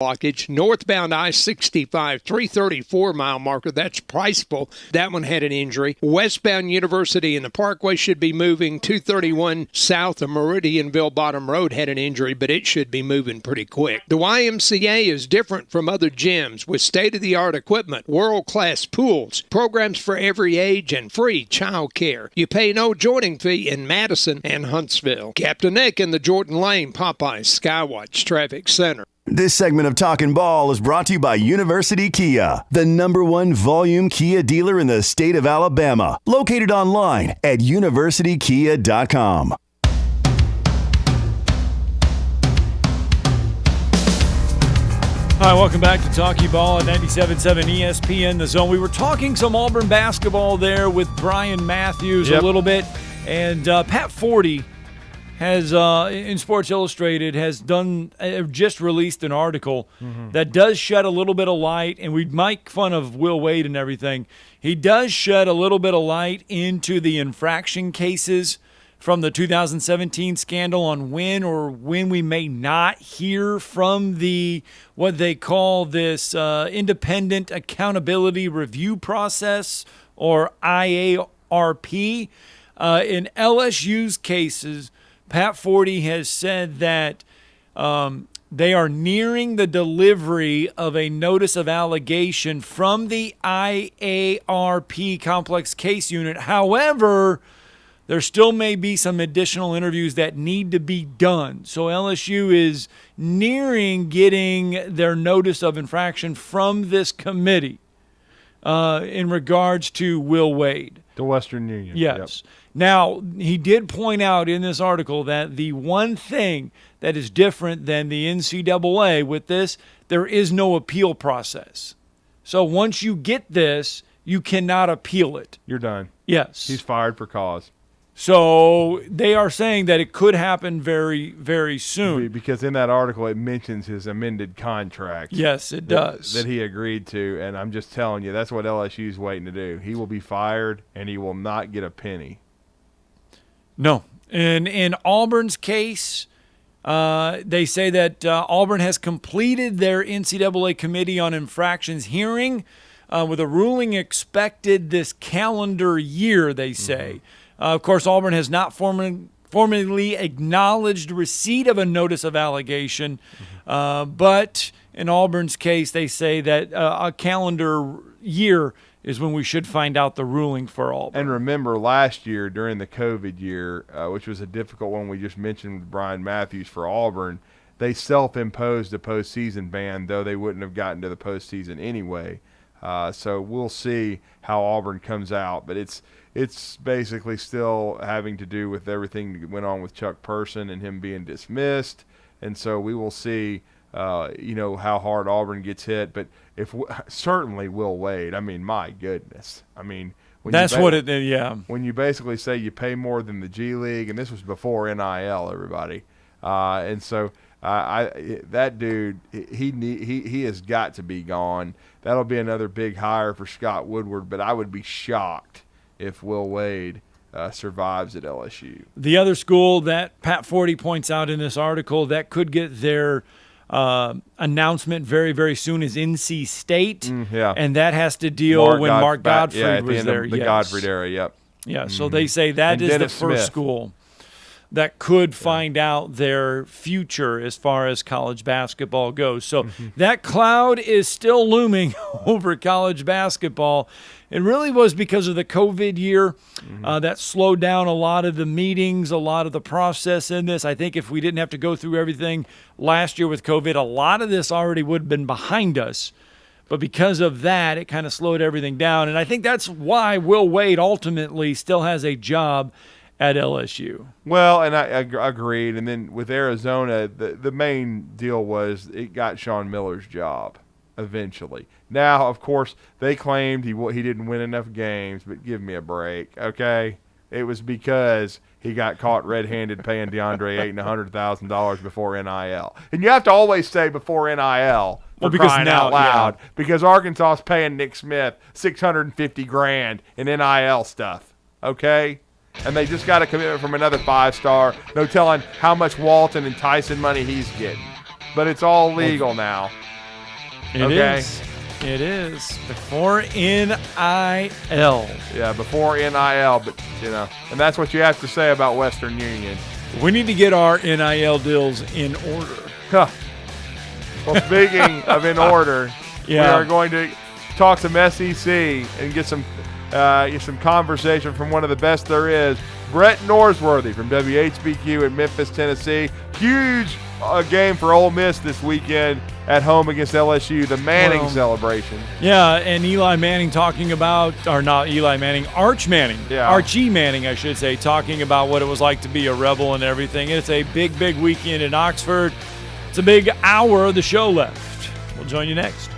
blockage. Northbound I-65, 334-mile marker. That's Priceville. That one had an injury. Westbound University and the Parkway should be moving. 231 south of Meridianville Bottom Road had an injury, but it should be moving pretty quick. The YMCA is different from other gyms with state-of-the-art equipment, world-class pools, programs for every age, and free child care. You pay no joining fee in Madison and Huntsville. Captain Nick in the Jordan Lane Popeyes Skywatch Traffic Center. This segment of Talkin Ball is brought to you by University Kia, the #1 volume Kia dealer in the state of Alabama. Located online at universitykia.com. Hi, welcome back to Talkin Ball at 97.7 ESPN The Zone. We were talking some Auburn basketball there with Brian Matthews a little bit, and Pat Forty has, in Sports Illustrated, has just released an article that does shed a little bit of light, and we make fun of Will Wade and everything. He does shed a little bit of light into the infraction cases from the 2017 scandal on when we may not hear from the what they call this independent accountability review process, or IARP. In LSU's cases, Pat Forty has said that they are nearing the delivery of a notice of allegation from the IARP Complex Case Unit. However, there still may be some additional interviews that need to be done. So LSU is nearing getting their notice of infraction from this committee in regards to Will Wade. The Western Union. Yes. Yep. Now, he did point out in this article that the one thing that is different than the NCAA with this, there is no appeal process. So once you get this, you cannot appeal it. You're done. Yes. He's fired for cause. So they are saying that it could happen very, very soon. Because in that article, it mentions his amended contract. Yes, it does. That he agreed to, and I'm just telling you, that's what LSU's waiting to do. He will be fired, and he will not get a penny. No. And in Auburn's case, they say that Auburn has completed their NCAA Committee on Infractions hearing with a ruling expected this calendar year, they say. Of course, Auburn has not formally acknowledged receipt of a notice of allegation, but in Auburn's case, they say that a calendar year is when we should find out the ruling for Auburn. And remember, last year during the COVID year, which was a difficult one we just mentioned with Brian Matthews for Auburn, they self-imposed a postseason ban, though they wouldn't have gotten to the postseason anyway. So we'll see how Auburn comes out, but it's basically still having to do with everything that went on with Chuck Person and him being dismissed, and so we will see, how hard Auburn gets hit. But certainly Will Wade. I mean, my goodness. I mean, when you basically say you pay more than the G League, and this was before NIL, everybody, and so that dude, he has got to be gone. That'll be another big hire for Scott Woodward, but I would be shocked if Will Wade survives at LSU. The other school that Pat Forty points out in this article that could get their announcement very, very soon is NC State. And that has to deal when Mark Gottfried was there. The Gottfried era, yep. Yeah, so they say that is the first school that could find out their future as far as college basketball goes. So that cloud is still looming over college basketball. It really was because of the COVID year that slowed down a lot of the meetings, a lot of the process in this. I think if we didn't have to go through everything last year with COVID, a lot of this already would have been behind us. But because of that, it kind of slowed everything down. And I think that's why Will Wade ultimately still has a job at LSU. Well, and I agreed. And then with Arizona, the main deal was it got Sean Miller's job eventually. Now, of course, they claimed he didn't win enough games, but give me a break, okay? It was because he got caught red-handed paying DeAndre Ayton $100,000 before NIL. And you have to always say before NIL for crying out loud, because Arkansas's paying Nick Smith $650,000 in NIL stuff, okay? And they just got a commitment from another five-star. No telling how much Walton and Tyson money he's getting. But it's all legal now. It is. It is. Before NIL. Yeah, before NIL, but and that's what you have to say about Western Union. We need to get our NIL deals in order. Huh. Well, speaking of in order, we are going to talk some SEC and get some conversation from one of the best there is, Brett Norsworthy from WHBQ in Memphis, Tennessee. Huge game for Ole Miss this weekend at home against LSU, the Manning celebration. Yeah, and Eli Manning talking about, or not Eli Manning, Arch Manning. Yeah. Archie Manning, I should say, talking about what it was like to be a Rebel and everything. It's a big, big weekend in Oxford. It's a big hour of the show left. We'll join you next.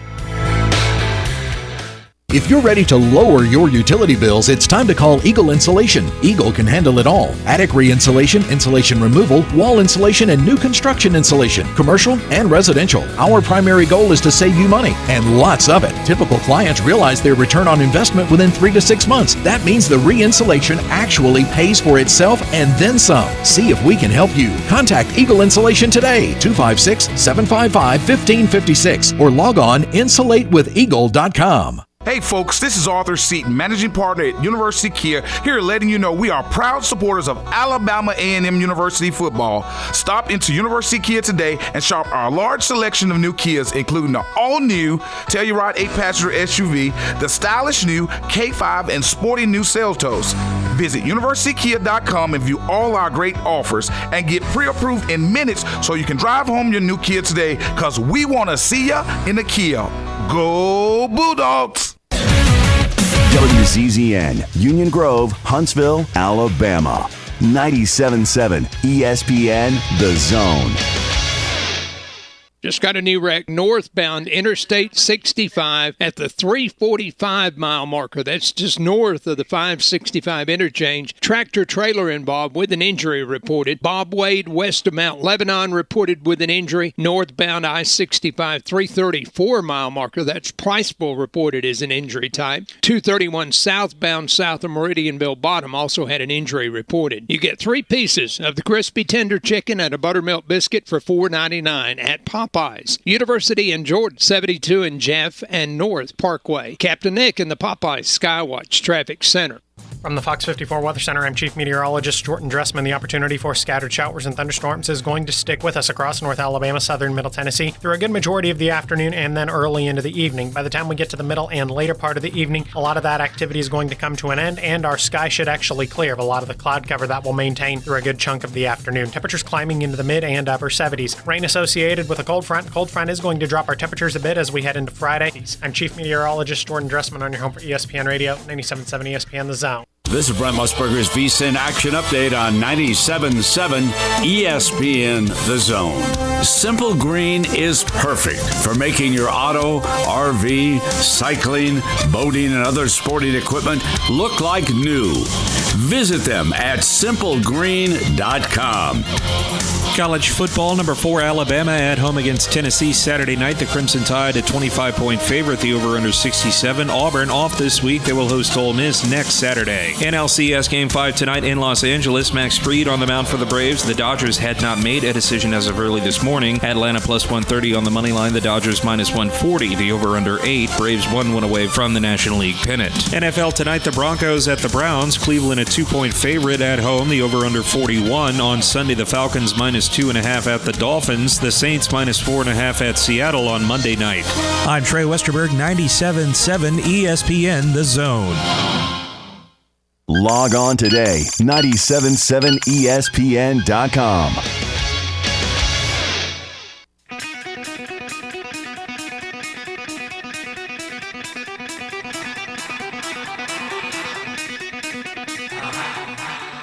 If you're ready to lower your utility bills, it's time to call Eagle Insulation. Eagle can handle it all. Attic re-insulation, insulation removal, wall insulation, and new construction insulation, commercial and residential. Our primary goal is to save you money, and lots of it. Typical clients realize their return on investment within 3 to 6 months. That means the re-insulation actually pays for itself and then some. See if we can help you. Contact Eagle Insulation today, 256-755-1556, or log on insulatewitheagle.com. Hey folks, this is Arthur Seaton, Managing Partner at University Kia, here letting you know we are proud supporters of Alabama A&M University football. Stop into University Kia today and shop our large selection of new Kias, including the all-new Telluride 8-passenger SUV, the stylish new K5, and sporty new Seltos. Visit universitykia.com and view all our great offers and get pre-approved in minutes so you can drive home your new Kia today, because we want to see ya in the Kia. Go Bulldogs! WCZN, Union Grove, Huntsville, Alabama. 97.7 ESPN, The Zone. Just got a new wreck northbound Interstate 65 at the 345-mile marker. That's just north of the 565 interchange. Tractor trailer involved with an injury reported. Bob Wade west of Mount Lebanon reported with an injury. Northbound I-65 334-mile marker. That's Priceville reported as an injury type. 231 southbound south of Meridianville Bottom also had an injury reported. You get 3 pieces of the crispy tender chicken and a buttermilk biscuit for $4.99 at Popeyes. University and Jordan, 72 in Jeff and North Parkway. Captain Nick in the Popeyes Skywatch Traffic Center. From the Fox 54 Weather Center, I'm Chief Meteorologist Jordan Dressman. The opportunity for scattered showers and thunderstorms is going to stick with us across North Alabama, southern Middle Tennessee through a good majority of the afternoon and then early into the evening. By the time we get to the middle and later part of the evening, a lot of that activity is going to come to an end, and our sky should actually clear of a lot of the cloud cover that will maintain through a good chunk of the afternoon. Temperatures climbing into the mid and upper 70s. Rain associated with a cold front. Cold front is going to drop our temperatures a bit as we head into Friday. I'm Chief Meteorologist Jordan Dressman on your home for ESPN Radio, 97.7 ESPN The Zone. This is Brent Musburger's VSiN Action Update on 97.7 ESPN The Zone. Simple Green is perfect for making your auto, RV, cycling, boating, and other sporting equipment look like new. Visit them at simplegreen.com. College football, number 4 Alabama at home against Tennessee Saturday night. The Crimson Tide a 25-point favorite. The over-under 67. Auburn off this week. They will host Ole Miss next Saturday. NLCS Game 5 tonight in Los Angeles. Max Fried on the mound for the Braves. The Dodgers had not made a decision as of early this morning. Atlanta plus 130 on the money line. The Dodgers minus 140. The over-under 8. Braves 1 win away from the National League pennant. NFL tonight, the Broncos at the Browns. Cleveland a 2-point favorite at home. The over-under 41. On Sunday, the Falcons minus 2.5 at the Dolphins. The Saints minus 4.5 at Seattle on Monday night. I'm Trey Westerberg, 97.7 ESPN The Zone. Log on today, 977ESPN.com.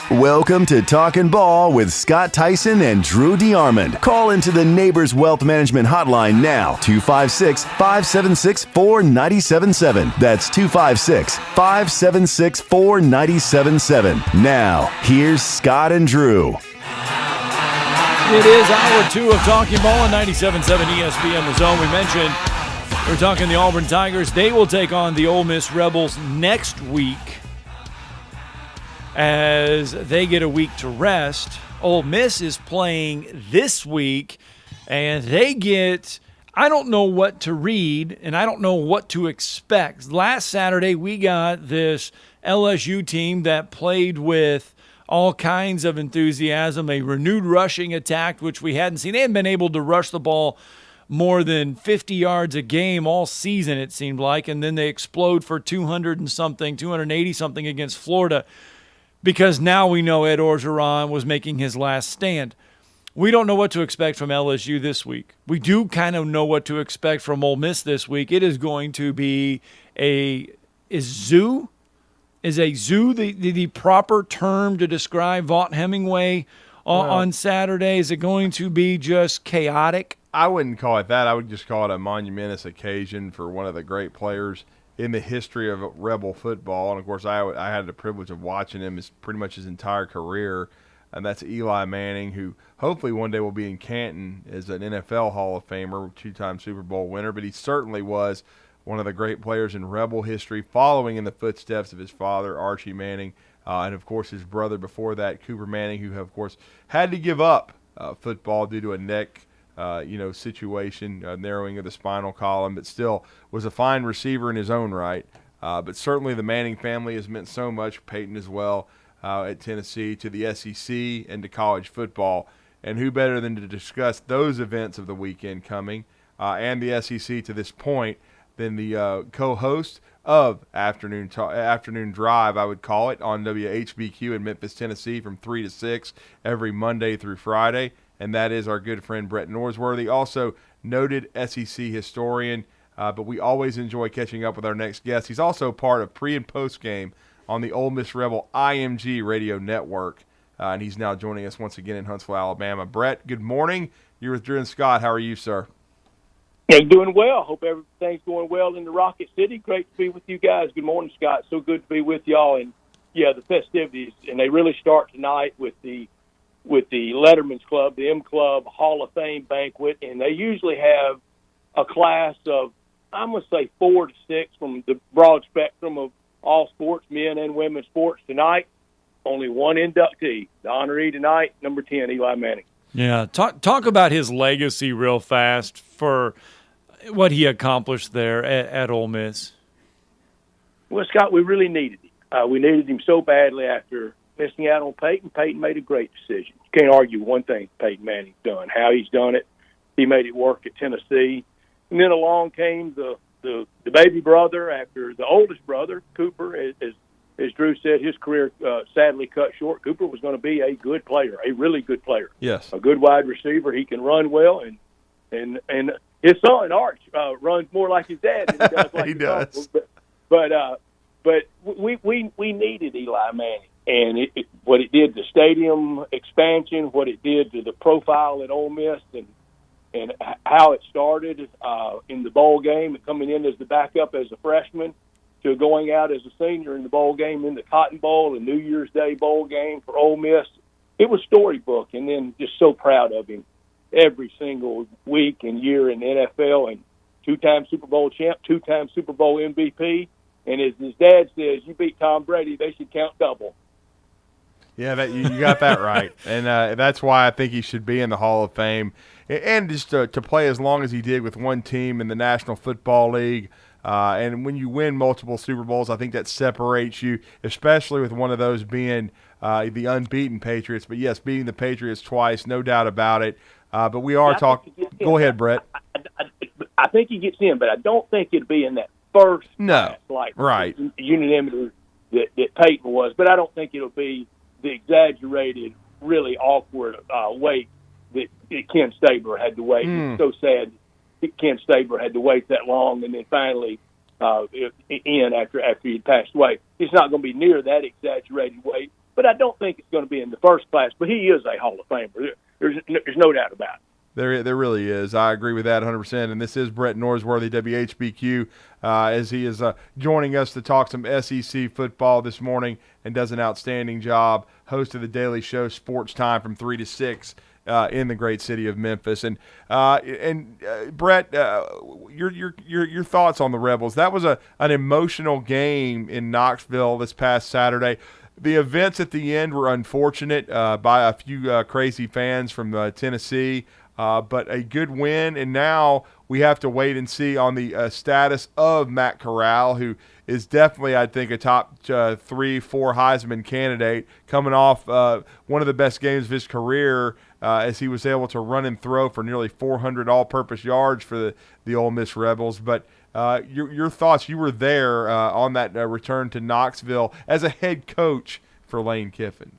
Welcome to Talkin Ball with Scott Theisen and Drew DeArmond. Call into the Neighbors Wealth Management Hotline now, 256-576-4977. That's 256-576-4977. Now, here's Scott and Drew. It is hour 2 of Talking Ball on 97.7 ESPN The Zone. We mentioned we're talking the Auburn Tigers. They will take on the Ole Miss Rebels next week as they get a week to rest. Ole Miss is playing this week, and they get, I don't know what to read, and I don't know what to expect. Last Saturday, we got this LSU team that played with all kinds of enthusiasm, a renewed rushing attack, which we hadn't seen. They hadn't been able to rush the ball more than 50 yards a game all season, it seemed like, and then they explode for 280 something against Florida because now we know Ed Orgeron was making his last stand. We don't know what to expect from LSU this week. We do kind of know what to expect from Ole Miss this week. It is going to be Is zoo the proper term to describe Vaught Hemingway on Saturday? Is it going to be just chaotic? I wouldn't call it that. I would just call it a monumentous occasion for one of the great players in the history of Rebel football. And, of course, I had the privilege of watching him pretty much his entire career, and that's Eli Manning, who hopefully one day will be in Canton as an NFL Hall of Famer, two-time Super Bowl winner. But he certainly was one of the great players in Rebel history, following in the footsteps of his father, Archie Manning, and, of course, his brother before that, Cooper Manning, who, of course, had to give up football due to a neck situation, narrowing of the spinal column, but still was a fine receiver in his own right. But certainly the Manning family has meant so much, Peyton as well, at Tennessee, to the SEC, and to college football. And who better than to discuss those events of the weekend coming and the SEC to this point than the co-host of Afternoon Drive, I would call it, on WHBQ in Memphis, Tennessee from 3 to 6 every Monday through Friday. And that is our good friend Brett Norsworthy, also noted SEC historian, but we always enjoy catching up with our next guest. He's also part of pre- and post-game on the Ole Miss Rebel IMG radio network, and he's now joining us once again in Huntsville, Alabama. Brett, good morning. You're with Drew and Scott. How are you, sir? Hey, doing well. Hope everything's going well in the Rocket City. Great to be with you guys. Good morning, Scott. So good to be with y'all. And, yeah, the festivities, and they really start tonight with the Letterman's Club, the M Club Hall of Fame banquet, and they usually have a class of, I'm going to say 4 to 6 from the broad spectrum of all sports, men and women's sports. Tonight, only one inductee, the honoree tonight, number 10, Eli Manning. Yeah, talk about his legacy real fast for what he accomplished there at Ole Miss. Well, Scott, we really needed him. We needed him so badly after missing out on Peyton. Peyton made a great decision. You can't argue one thing Peyton Manning's done, how he's done it. He made it work at Tennessee. And then along came the baby brother after the oldest brother, Cooper. As Drew said, his career sadly cut short. Cooper was going to be a good player, a really good player. Yes. A good wide receiver. He can run well, and his son, Arch, runs more like his dad than he does like he his does. uncle. But we needed Eli Manning. And what it did to stadium expansion, what it did to the profile at Ole Miss, and how it started in the bowl game, and coming in as the backup as a freshman to going out as a senior in the bowl game, in the Cotton Bowl, the New Year's Day bowl game for Ole Miss. It was storybook, and then just so proud of him every single week and year in the NFL, and two-time Super Bowl champ, two-time Super Bowl MVP. And as his dad says, you beat Tom Brady, they should count double. Yeah, you got that right. And that's why I think he should be in the Hall of Fame. And just to play as long as he did with one team in the National Football League. And when you win multiple Super Bowls, I think that separates you, especially with one of those being the unbeaten Patriots. But, yes, beating the Patriots twice, no doubt about it. But we are talking – go ahead, Brett. I think he gets in, but I don't think it'd be in that first class, like right. unanimity that Peyton was. But I don't think it'll be the exaggerated, really awkward wait that Ken Stabler had to wait. It's so sad that Ken Stabler had to wait that long and then finally in after he'd passed away. It's not going to be near that exaggerated wait, but I don't think it's going to be in the first class. But he is a Hall of Famer. There's no doubt about it. There really is. I agree with that 100%. And this is Brett Norsworthy, WHBQ, as he is joining us to talk some SEC football this morning and does an outstanding job. Host of the Daily Show Sports Time from 3 to 6 in the great city of Memphis. And Brett, your thoughts on the Rebels? That was an emotional game in Knoxville this past Saturday. The events at the end were unfortunate by a few crazy fans from Tennessee. but a good win. And now we have to wait and see on the status of Matt Corral, who is definitely, I think, a top 3-4 Heisman candidate, coming off one of the best games of his career as he was able to run and throw for nearly 400 all-purpose yards for the Ole Miss Rebels. But your thoughts, you were there on that return to Knoxville as a head coach for Lane Kiffin.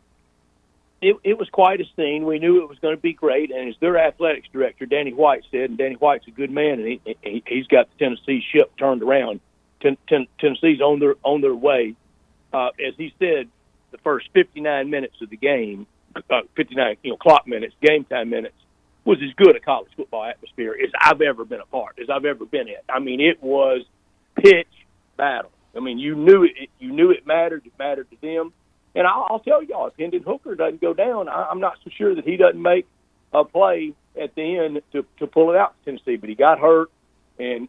It was quite a scene. We knew it was going to be great, and as their athletics director, Danny White, said, and Danny White's a good man, and he's got the Tennessee ship turned around. Tennessee's on their way. As he said, the first 59 minutes of the game, 59 clock minutes, game time minutes, was as good a college football atmosphere as I've ever been a part, as I've ever been at. I mean, it was pitch battle. I mean, you knew it mattered. It mattered to them. And I'll tell y'all, if Hendon Hooker doesn't go down, I'm not so sure that he doesn't make a play at the end to pull it out to Tennessee. But he got hurt, and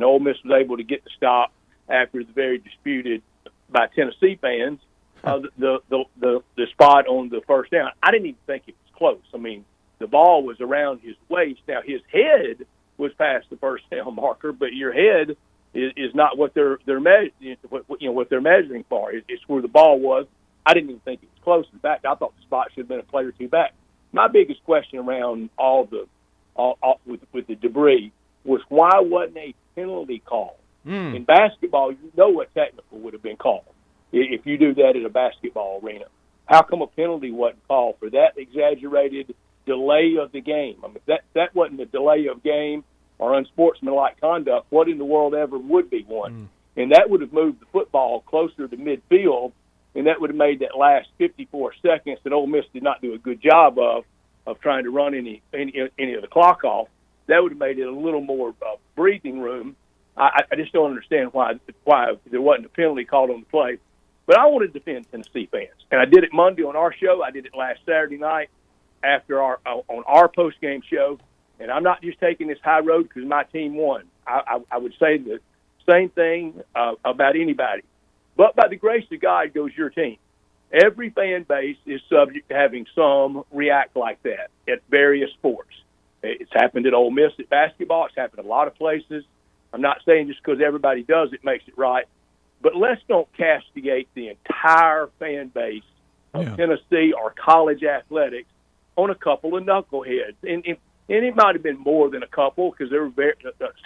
Ole Miss was able to get the stop after the very disputed by Tennessee fans the spot on the first down. I didn't even think it was close. I mean, the ball was around his waist. Now his head was past the first down marker, but your head is not what they're what they're measuring for. It's where the ball was. I didn't even think it was close. In fact, I thought the spot should have been a play or two back. My biggest question around with the debris was, why wasn't a penalty call? In basketball, you know what technical would have been called if you do that in a basketball arena. How come a penalty wasn't called for that exaggerated delay of the game? I mean, that wasn't a delay of game or unsportsmanlike conduct. What in the world ever would be one? And that would have moved the football closer to midfield, and that would have made that last 54 seconds that Ole Miss did not do a good job of trying to run any of the clock off. That would have made it a little more breathing room. I just don't understand why there wasn't a penalty called on the play. But I want to defend Tennessee fans, and I did it Monday on our show. I did it last Saturday night after on our post-game show. And I'm not just taking this high road because my team won. I would say the same thing about anybody. But by the grace of God goes your team. Every fan base is subject to having some react like that at various sports. It's happened at Ole Miss at basketball. It's happened a lot of places. I'm not saying just because everybody does it makes it right. But let's don't castigate the entire fan base of Tennessee or college athletics on a couple of knuckleheads. And it might have been more than a couple because there were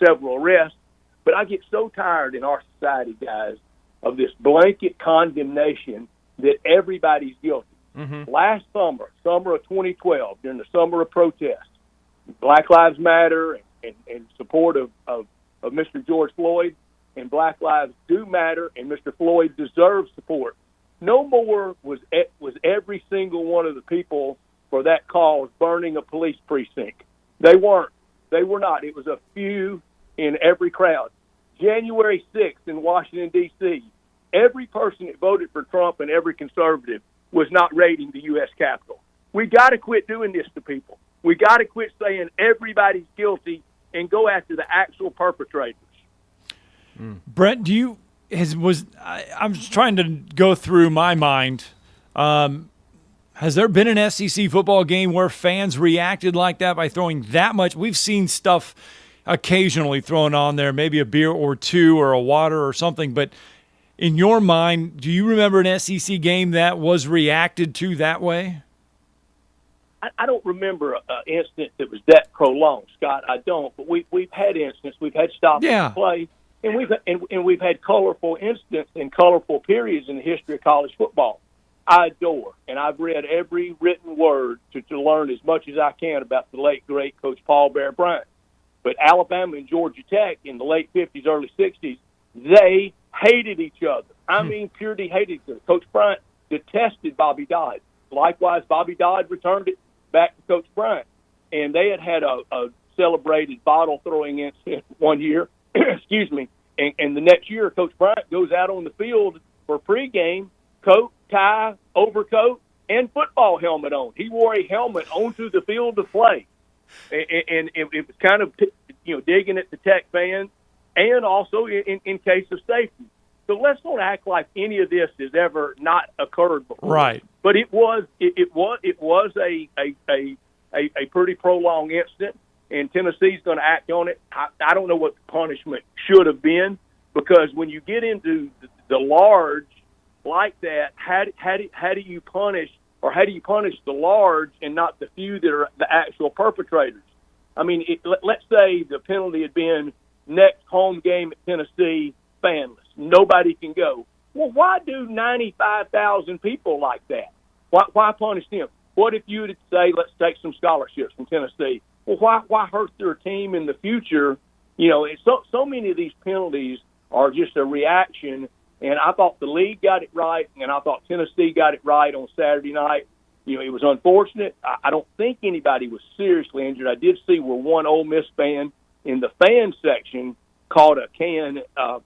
several arrests. But I get so tired in our society, guys, of this blanket condemnation that everybody's guilty. Last summer of 2012, during the summer of protest, Black Lives Matter and support of Mr. George Floyd, and Black Lives do matter, and Mr. Floyd deserves support. No more was every single one of the people for that cause burning a police precinct. They weren't. They were not. It was a few in every crowd. January 6th in Washington, D.C., every person that voted for Trump and every conservative was not raiding the U.S. Capitol. We got to quit doing this to people. We got to quit saying everybody's guilty and go after the actual perpetrators. Brent, I'm just trying to go through my mind. Has there been an SEC football game where fans reacted like that by throwing that much? We've seen stuff occasionally thrown on there, maybe a beer or two or a water or something. But in your mind, do you remember an SEC game that was reacted to that way? I don't remember an instance that was that prolonged, Scott. I don't. But we've had instances. We've had stop and play. And we've had colorful incidents and colorful periods in the history of college football. I adore, and I've read every written word to learn as much as I can about the late, great Coach Paul Bear Bryant. But Alabama and Georgia Tech in the late 50s, early 60s, they hated each other. I mean, purely hated each other. Coach Bryant detested Bobby Dodd. Likewise, Bobby Dodd returned it back to Coach Bryant. And they had a celebrated bottle-throwing incident one year. Excuse me. And the next year, Coach Bryant goes out on the field for pregame, coat, tie, overcoat, and football helmet on. He wore a helmet onto the field to play. And it was kind of, digging at the Tech fans and also in case of safety. So let's not act like any of this has ever not occurred before. Right. But it was a a pretty prolonged incident, and Tennessee's going to act on it. I don't know what the punishment should have been, because when you get into the large like that, how do you punish the large and not the few that are the actual perpetrators? I mean, let's say the penalty had been next home game at Tennessee, fanless. Nobody can go. Well, why do 95,000 people like that? Why punish them? What if you would say, let's take some scholarships from Tennessee? Well, why hurt their team in the future? You know, so many of these penalties are just a reaction, and I thought the league got it right, and I thought Tennessee got it right on Saturday night. You know, it was unfortunate. I don't think anybody was seriously injured. I did see where one Ole Miss fan in the fan section caught a can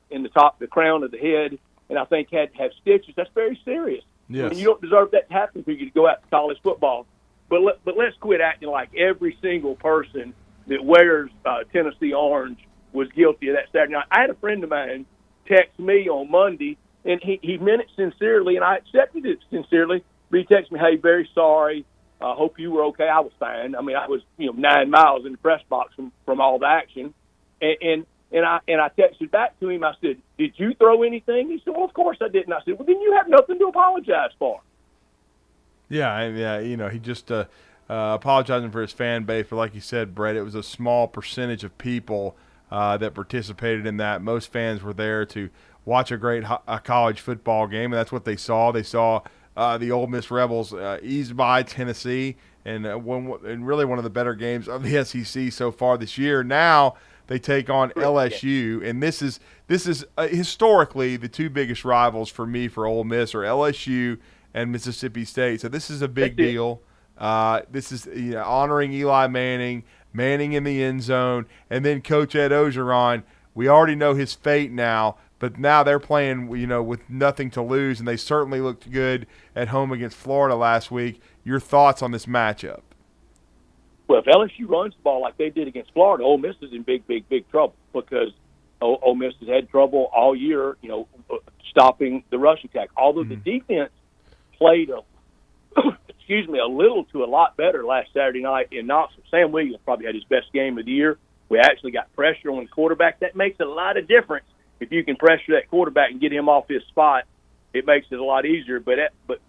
in the crown of the head, and I think had to have stitches. That's very serious. Yes. I mean, you don't deserve that to happen for you to go out to college football. But let's quit acting like every single person that wears Tennessee orange was guilty of that Saturday night. I had a friend of mine text me on Monday, and he meant it sincerely, and I accepted it sincerely. But he texted me, "Hey, very sorry. Hope you were okay." I was fine. I mean, I was 9 miles in the press box from all the action, and I texted back to him. I said, "Did you throw anything?" He said, "Well, of course I didn't." I said, "Well, then you have nothing to apologize for." Yeah, he just apologizing for his fan base, but like you said, Brett, it was a small percentage of people that participated in that. Most fans were there to watch a great college football game, and that's what they saw. They saw the Ole Miss Rebels ease by Tennessee, and really one of the better games of the SEC so far this year. Now they take on LSU, and this is historically the two biggest rivals for me for Ole Miss are LSU and Mississippi State. So this is a big deal. This is honoring Eli Manning in the end zone, and then Coach Ed Ogeron. We already know his fate now, but now they're playing with nothing to lose, and they certainly looked good at home against Florida last week. Your thoughts on this matchup? Well, if LSU runs the ball like they did against Florida, Ole Miss is in big trouble, because Ole Miss has had trouble all year, stopping the rushing attack. Although the defense played a little to a lot better last Saturday night in Knoxville. Sam Williams probably had his best game of the year. We actually got pressure on the quarterback. That makes a lot of difference. If you can pressure that quarterback and get him off his spot, it makes it a lot easier. But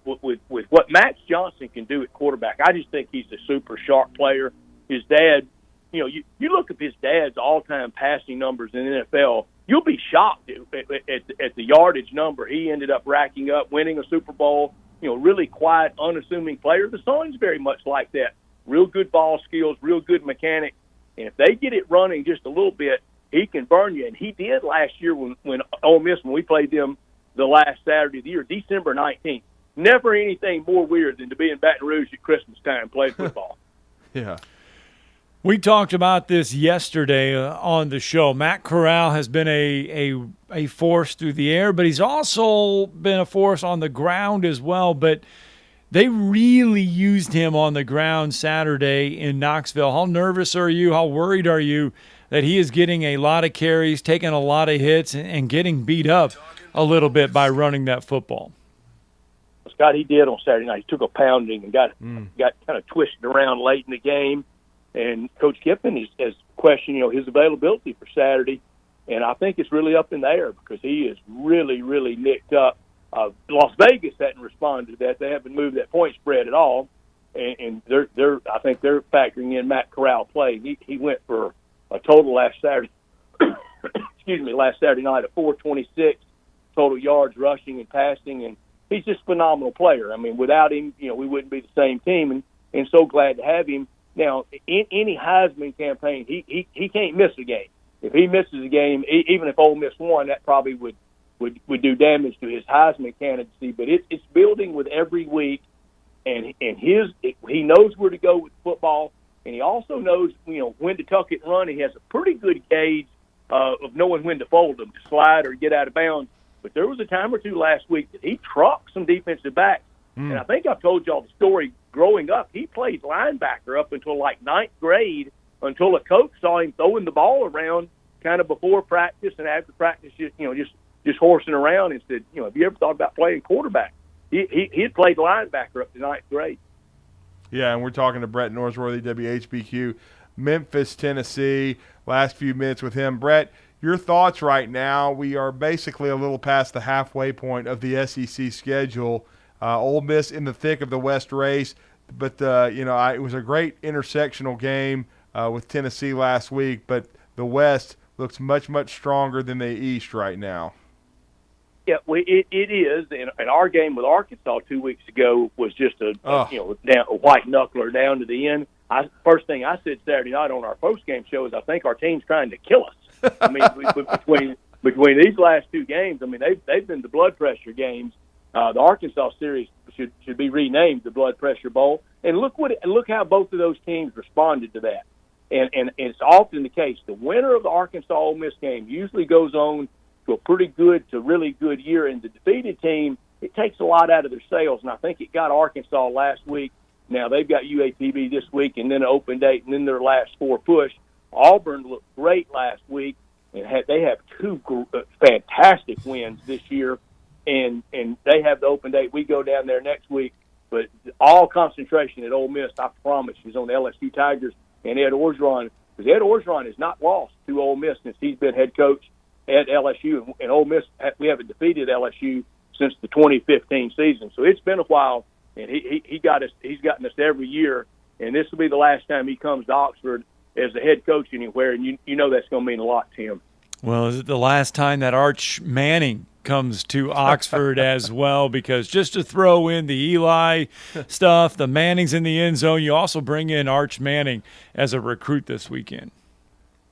with what Max Johnson can do at quarterback, I just think he's a super sharp player. His dad, you look at his dad's all-time passing numbers in the NFL, you'll be shocked at the yardage number he ended up racking up, winning a Super Bowl. Really quiet, unassuming player. The son's very much like that. Real good ball skills, real good mechanics. And if they get it running just a little bit, he can burn you. And he did last year when Ole Miss, when we played them the last Saturday of the year, December 19th. Never anything more weird than to be in Baton Rouge at Christmas time playing football. Yeah. We talked about this yesterday on the show. Matt Corral has been a force through the air, but he's also been a force on the ground as well. But they really used him on the ground Saturday in Knoxville. How nervous are you? How worried are you that he is getting a lot of carries, taking a lot of hits, and getting beat up a little bit by running that football? Scott, he did on Saturday night. He took a pounding and got kind of twisted around late in the game. And Coach Kiffin has questioned, his availability for Saturday, and I think it's really up in the air because he is really, really nicked up. Las Vegas hadn't responded to that; they haven't moved that point spread at all, and I think they're factoring in Matt Corral play. He went for a total last Saturday, last Saturday night of 426 total yards rushing and passing, and he's just a phenomenal player. I mean, without him, we wouldn't be the same team, and so glad to have him. Now, in any Heisman campaign, he can't miss a game. If he misses a game, even if Ole Miss won, that probably would do damage to his Heisman candidacy. But it's building with every week, and he knows where to go with football, and he also knows when to tuck it and run. He has a pretty good gauge of knowing when to fold them, to slide or get out of bounds. But there was a time or two last week that he trucked some defensive backs. And I think I've told y'all the story. Growing up, he played linebacker up until like ninth grade, until a coach saw him throwing the ball around kind of before practice and after practice, just horsing around, and said, have you ever thought about playing quarterback? He had played linebacker up to ninth grade. Yeah, and we're talking to Brett Norsworthy, WHBQ, Memphis, Tennessee. Last few minutes with him. Brett, your thoughts right now? We are basically a little past the halfway point of the SEC schedule. Ole Miss in the thick of the West race, but it was a great intersectional game with Tennessee last week, but the West looks much, much stronger than the East right now. Yeah, it is, and our game with Arkansas 2 weeks ago was just a white knuckler down to the end. First thing I said Saturday night on our post-game show is I think our team's trying to kill us. I mean, between these last two games, I mean they've been the blood pressure games. The Arkansas series should be renamed the Blood Pressure Bowl. And look how both of those teams responded to that. And it's often the case. The winner of the Arkansas Ole Miss game usually goes on to a pretty good to really good year. And the defeated team, it takes a lot out of their sails. And I think it got Arkansas last week. Now they've got UAPB this week and then an open date and then their last four push. Auburn looked great last week, and they have two fantastic wins this year. And they have the open date. We go down there next week. But all concentration at Ole Miss, I promise, is on the LSU Tigers and Ed Orgeron. Because Ed Orgeron has not lost to Ole Miss since he's been head coach at LSU. And Ole Miss, we haven't defeated LSU since the 2015 season. So it's been a while, and he's gotten us every year. And this will be the last time he comes to Oxford as the head coach anywhere. And you know that's going to mean a lot to him. Well, is it the last time that Arch Manning comes to Oxford as well? Because just to throw in the Eli stuff, the Manning's in the end zone, you also bring in Arch Manning as a recruit this weekend.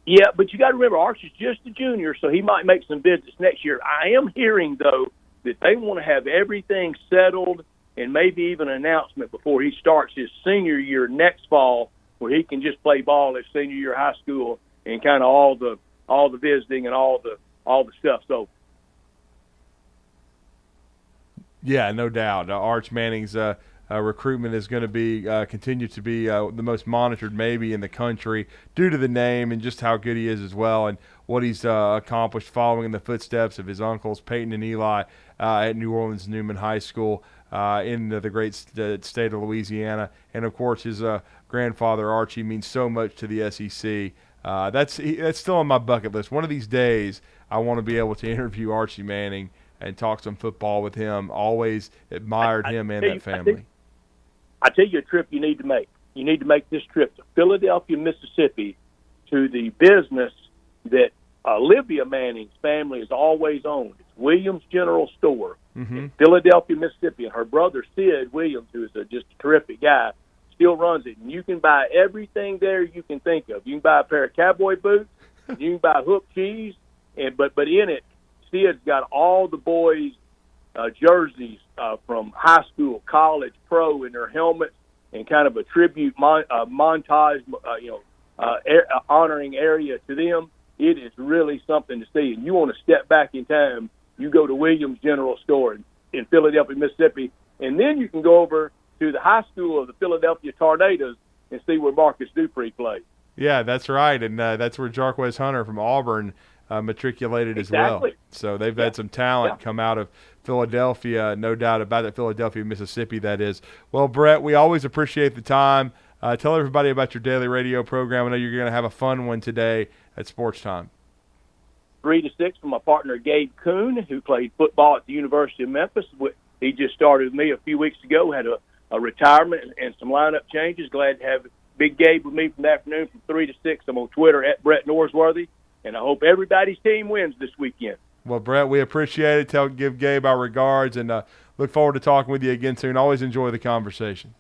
Yeah, but you got to remember, Arch is just a junior, so he might make some visits next year. I am hearing, though, that they want to have everything settled and maybe even an announcement before he starts his senior year next fall, where he can just play ball at senior year high school and kind of all the visiting and all the stuff. So. Yeah, no doubt. Arch Manning's recruitment is going to be continue to be the most monitored maybe in the country due to the name and just how good he is as well, and what he's accomplished following in the footsteps of his uncles Peyton and Eli at New Orleans Newman High School in the great state of Louisiana, and of course his grandfather Archie means so much to the SEC. That's still on my bucket list. One of these days I want to be able to interview Archie Manning and talk some football with him. Always admired him and that family. I tell you a trip you need to make. You need to make this trip to Philadelphia, Mississippi, to the business that Olivia Manning's family has always owned. It's Williams General Store in Philadelphia, Mississippi. And her brother, Sid Williams, who is just a terrific guy, still runs it. And you can buy everything there you can think of. You can buy a pair of cowboy boots. You can buy hook cheese. But in it, Sid's got all the boys' jerseys from high school, college, pro, in their helmets, and kind of a tribute montage, honoring area to them. It is really something to see. And you want to step back in time, you go to Williams General Store in Philadelphia, Mississippi, and then you can go over to the high school of the Philadelphia Tornadoes and see where Marcus Dupree played. Yeah, that's right, and that's where Jarquez Hunter from Auburn matriculated as well. So they've had some talent come out of Philadelphia, no doubt about it. Philadelphia, Mississippi, that is. Well, Brett, we always appreciate the time. Tell everybody about your daily radio program. I know you're going to have a fun one today at Sports Time. 3 to 6 from my partner Gabe Kuhn, who played football at the University of Memphis. He just started with me a few weeks ago, had a retirement and some lineup changes. Glad to have Big Gabe with me from the afternoon from 3 to 6. I'm on Twitter at Brett Norsworthy. And I hope everybody's team wins this weekend. Well, Brett, we appreciate it. Give Gabe our regards, and look forward to talking with you again soon. Always enjoy the conversation.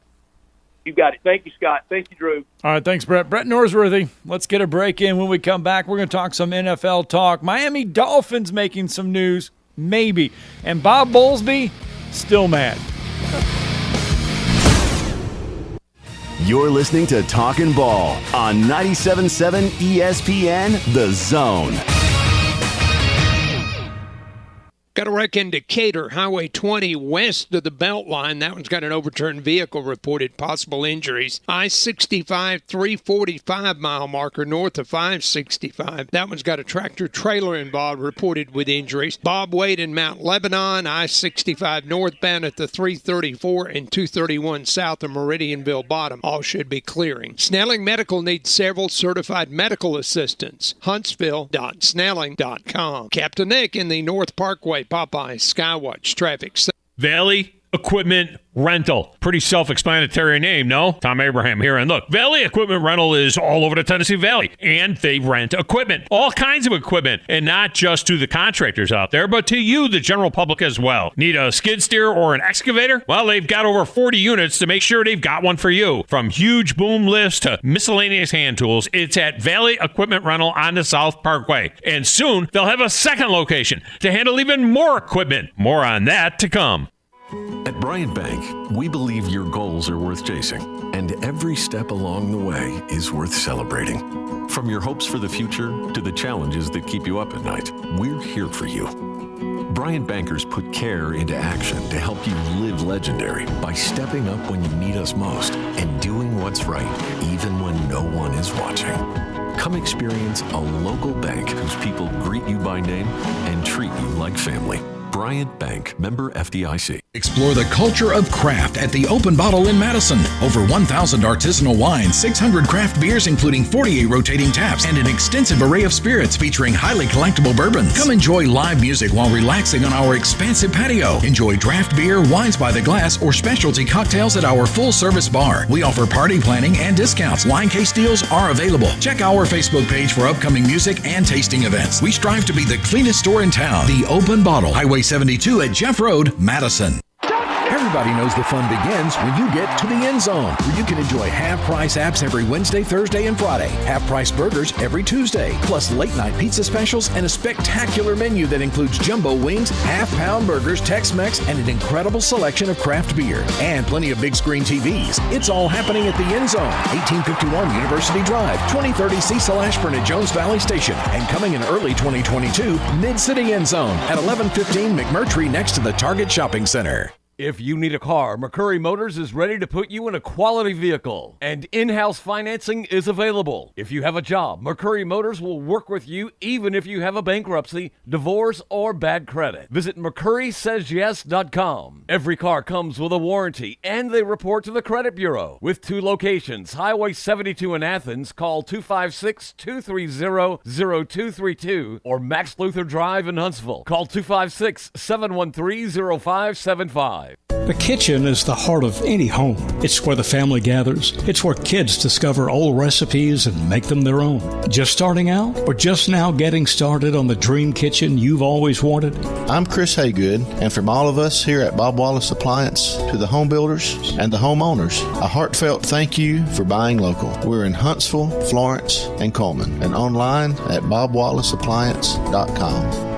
You got it. Thank you, Scott. Thank you, Drew. All right, thanks, Brett. Brett Norsworthy. Let's get a break in. When we come back, we're going to talk some NFL talk. Miami Dolphins making some news, maybe. And Bob Bowlesby, still mad. You're listening to Talkin Ball on 97.7 ESPN, The Zone. Got a wreck in Decatur, Highway 20 west of the Beltline. That one's got an overturned vehicle reported, possible injuries. I-65 345-mile marker north of 565. That one's got a tractor-trailer involved, reported with injuries. Bob Wade in Mount Lebanon, I-65 northbound at the 334 and 231 south of Meridianville Bottom. All should be clearing. Snelling Medical needs several certified medical assistants. Huntsville.snelling.com. Captain Nick in the North Parkway Popeye Skywatch traffic. Valley Equipment Rental. Pretty self-explanatory name, no? Tom Abraham here. And look, Valley Equipment Rental is all over the Tennessee Valley. And they rent equipment. All kinds of equipment. And not just to the contractors out there, but to you, the general public as well. Need a skid steer or an excavator? Well, they've got over 40 units to make sure they've got one for you. From huge boom lifts to miscellaneous hand tools, it's at Valley Equipment Rental on the South Parkway. And soon, they'll have a second location to handle even more equipment. More on that to come. At Bryant Bank, we believe your goals are worth chasing, and every step along the way is worth celebrating. From your hopes for the future to the challenges that keep you up at night, we're here for you. Bryant Bankers put care into action to help you live legendary by stepping up when you need us most and doing what's right, even when no one is watching. Come experience a local bank whose people greet you by name and treat you like family. Bryant Bank, member FDIC. Explore the culture of craft at the Open Bottle in Madison. Over 1,000 artisanal wines, 600 craft beers including 48 rotating taps, and an extensive array of spirits featuring highly collectible bourbons. Come enjoy live music while relaxing on our expansive patio. Enjoy draft beer, wines by the glass, or specialty cocktails at our full-service bar. We offer party planning and discounts. Wine case deals are available. Check our Facebook page for upcoming music and tasting events. We strive to be the cleanest store in town. The Open Bottle, Highway 72 at Jeff Road, Madison. Everybody knows the fun begins when you get to the end zone, where you can enjoy half-price apps every Wednesday, Thursday, and Friday, half-price burgers every Tuesday, plus late-night pizza specials and a spectacular menu that includes jumbo wings, half-pound burgers, Tex-Mex, and an incredible selection of craft beer, and plenty of big-screen TVs. It's all happening at the end zone, 1851 University Drive, 2030 Cecil Ashburn at Jones Valley Station, and coming in early 2022, Mid-City End Zone at 1115 McMurtry next to the Target Shopping Center. If you need a car, McCurry Motors is ready to put you in a quality vehicle, and in-house financing is available. If you have a job, McCurry Motors will work with you even if you have a bankruptcy, divorce, or bad credit. Visit McCurrySaysYes.com. Every car comes with a warranty, and they report to the credit bureau. With 2 locations, Highway 72 in Athens, call 256-230-0232, or Max Luther Drive in Huntsville. Call 256-713-0575. The kitchen is the heart of any home. It's where the family gathers. It's where kids discover old recipes and make them their own. Just starting out or just now getting started on the dream kitchen you've always wanted? I'm Chris Haygood, and from all of us here at Bob Wallace Appliance to the home builders and the homeowners, a heartfelt thank you for buying local. We're in Huntsville, Florence, and Coleman, and online at bobwallaceappliance.com.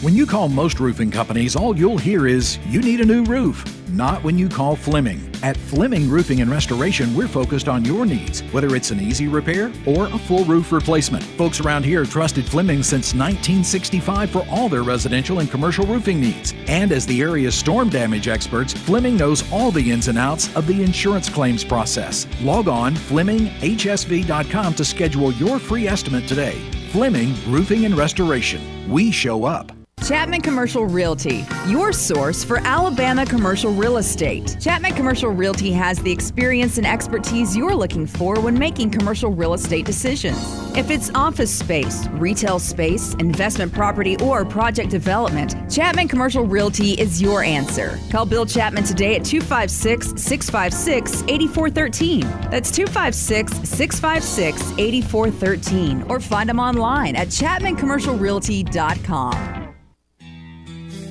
When you call most roofing companies, all you'll hear is, you need a new roof. Not when you call Fleming. At Fleming Roofing and Restoration, we're focused on your needs, whether it's an easy repair or a full roof replacement. Folks around here have trusted Fleming since 1965 for all their residential and commercial roofing needs. And as the area's storm damage experts, Fleming knows all the ins and outs of the insurance claims process. Log on FlemingHSV.com to schedule your free estimate today. Fleming Roofing and Restoration. We show up. Chapman Commercial Realty, your source for Alabama commercial real estate. Chapman Commercial Realty has the experience and expertise you're looking for when making commercial real estate decisions. If it's office space, retail space, investment property, or project development, Chapman Commercial Realty is your answer. Call Bill Chapman today at 256-656-8413. That's 256-656-8413. Or find them online at chapmancommercialrealty.com.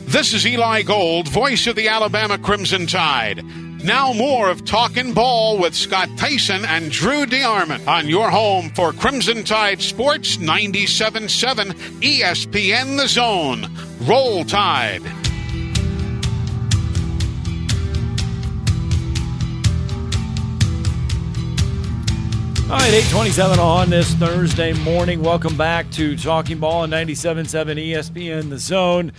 This is Eli Gold, voice of the Alabama Crimson Tide. Now more of Talkin Ball with Scott Theisen and Drew DeArmond on your home for Crimson Tide Sports 97.7 ESPN The Zone. Roll Tide. All right, 8:27 on this Thursday morning. Welcome back to Talking Ball on 97.7 ESPN The Zone.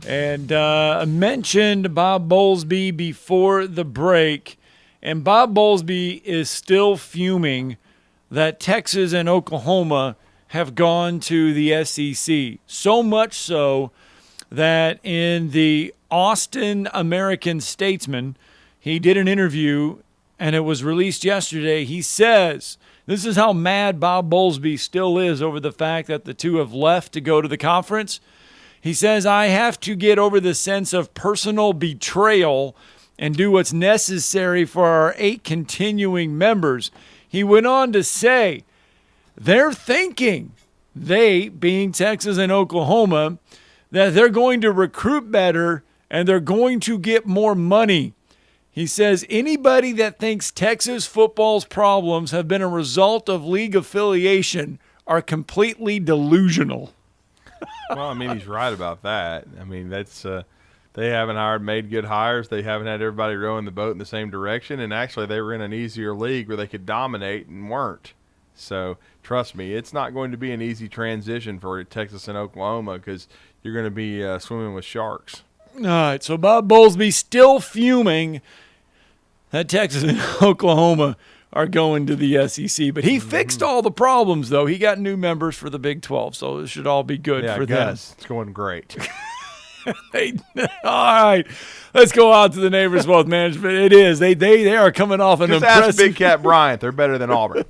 And I mentioned Bob Bowlesby before the break, and Bob Bowlesby is still fuming that Texas and Oklahoma have gone to the SEC. So much so that in the Austin American-Statesman, he did an interview, and it was released yesterday. He says, this is how mad Bob Bowlesby still is over the fact that the two have left to go to the conference. He says, I have to get over the sense of personal betrayal and do what's necessary for our 8 continuing members. He went on to say, they're thinking, they being Texas and Oklahoma, that they're going to recruit better and they're going to get more money. He says anybody that thinks Texas football's problems have been a result of league affiliation are completely delusional. Well, I mean, he's right about that. I mean, that's they haven't made good hires. They haven't had everybody rowing the boat in the same direction. And actually, they were in an easier league where they could dominate and weren't. So trust me, it's not going to be an easy transition for Texas and Oklahoma because you're going to be swimming with sharks. All right, so Bob Bowlesby still fuming that Texas and Oklahoma are going to the SEC. But he fixed all the problems, though. He got new members for the Big 12, so it should all be good for them. It's going great. All right, let's go out to the Neighbors Wealth Management. It is. They are coming off an impressive. Ask Big Cat Bryant. They're better than Auburn.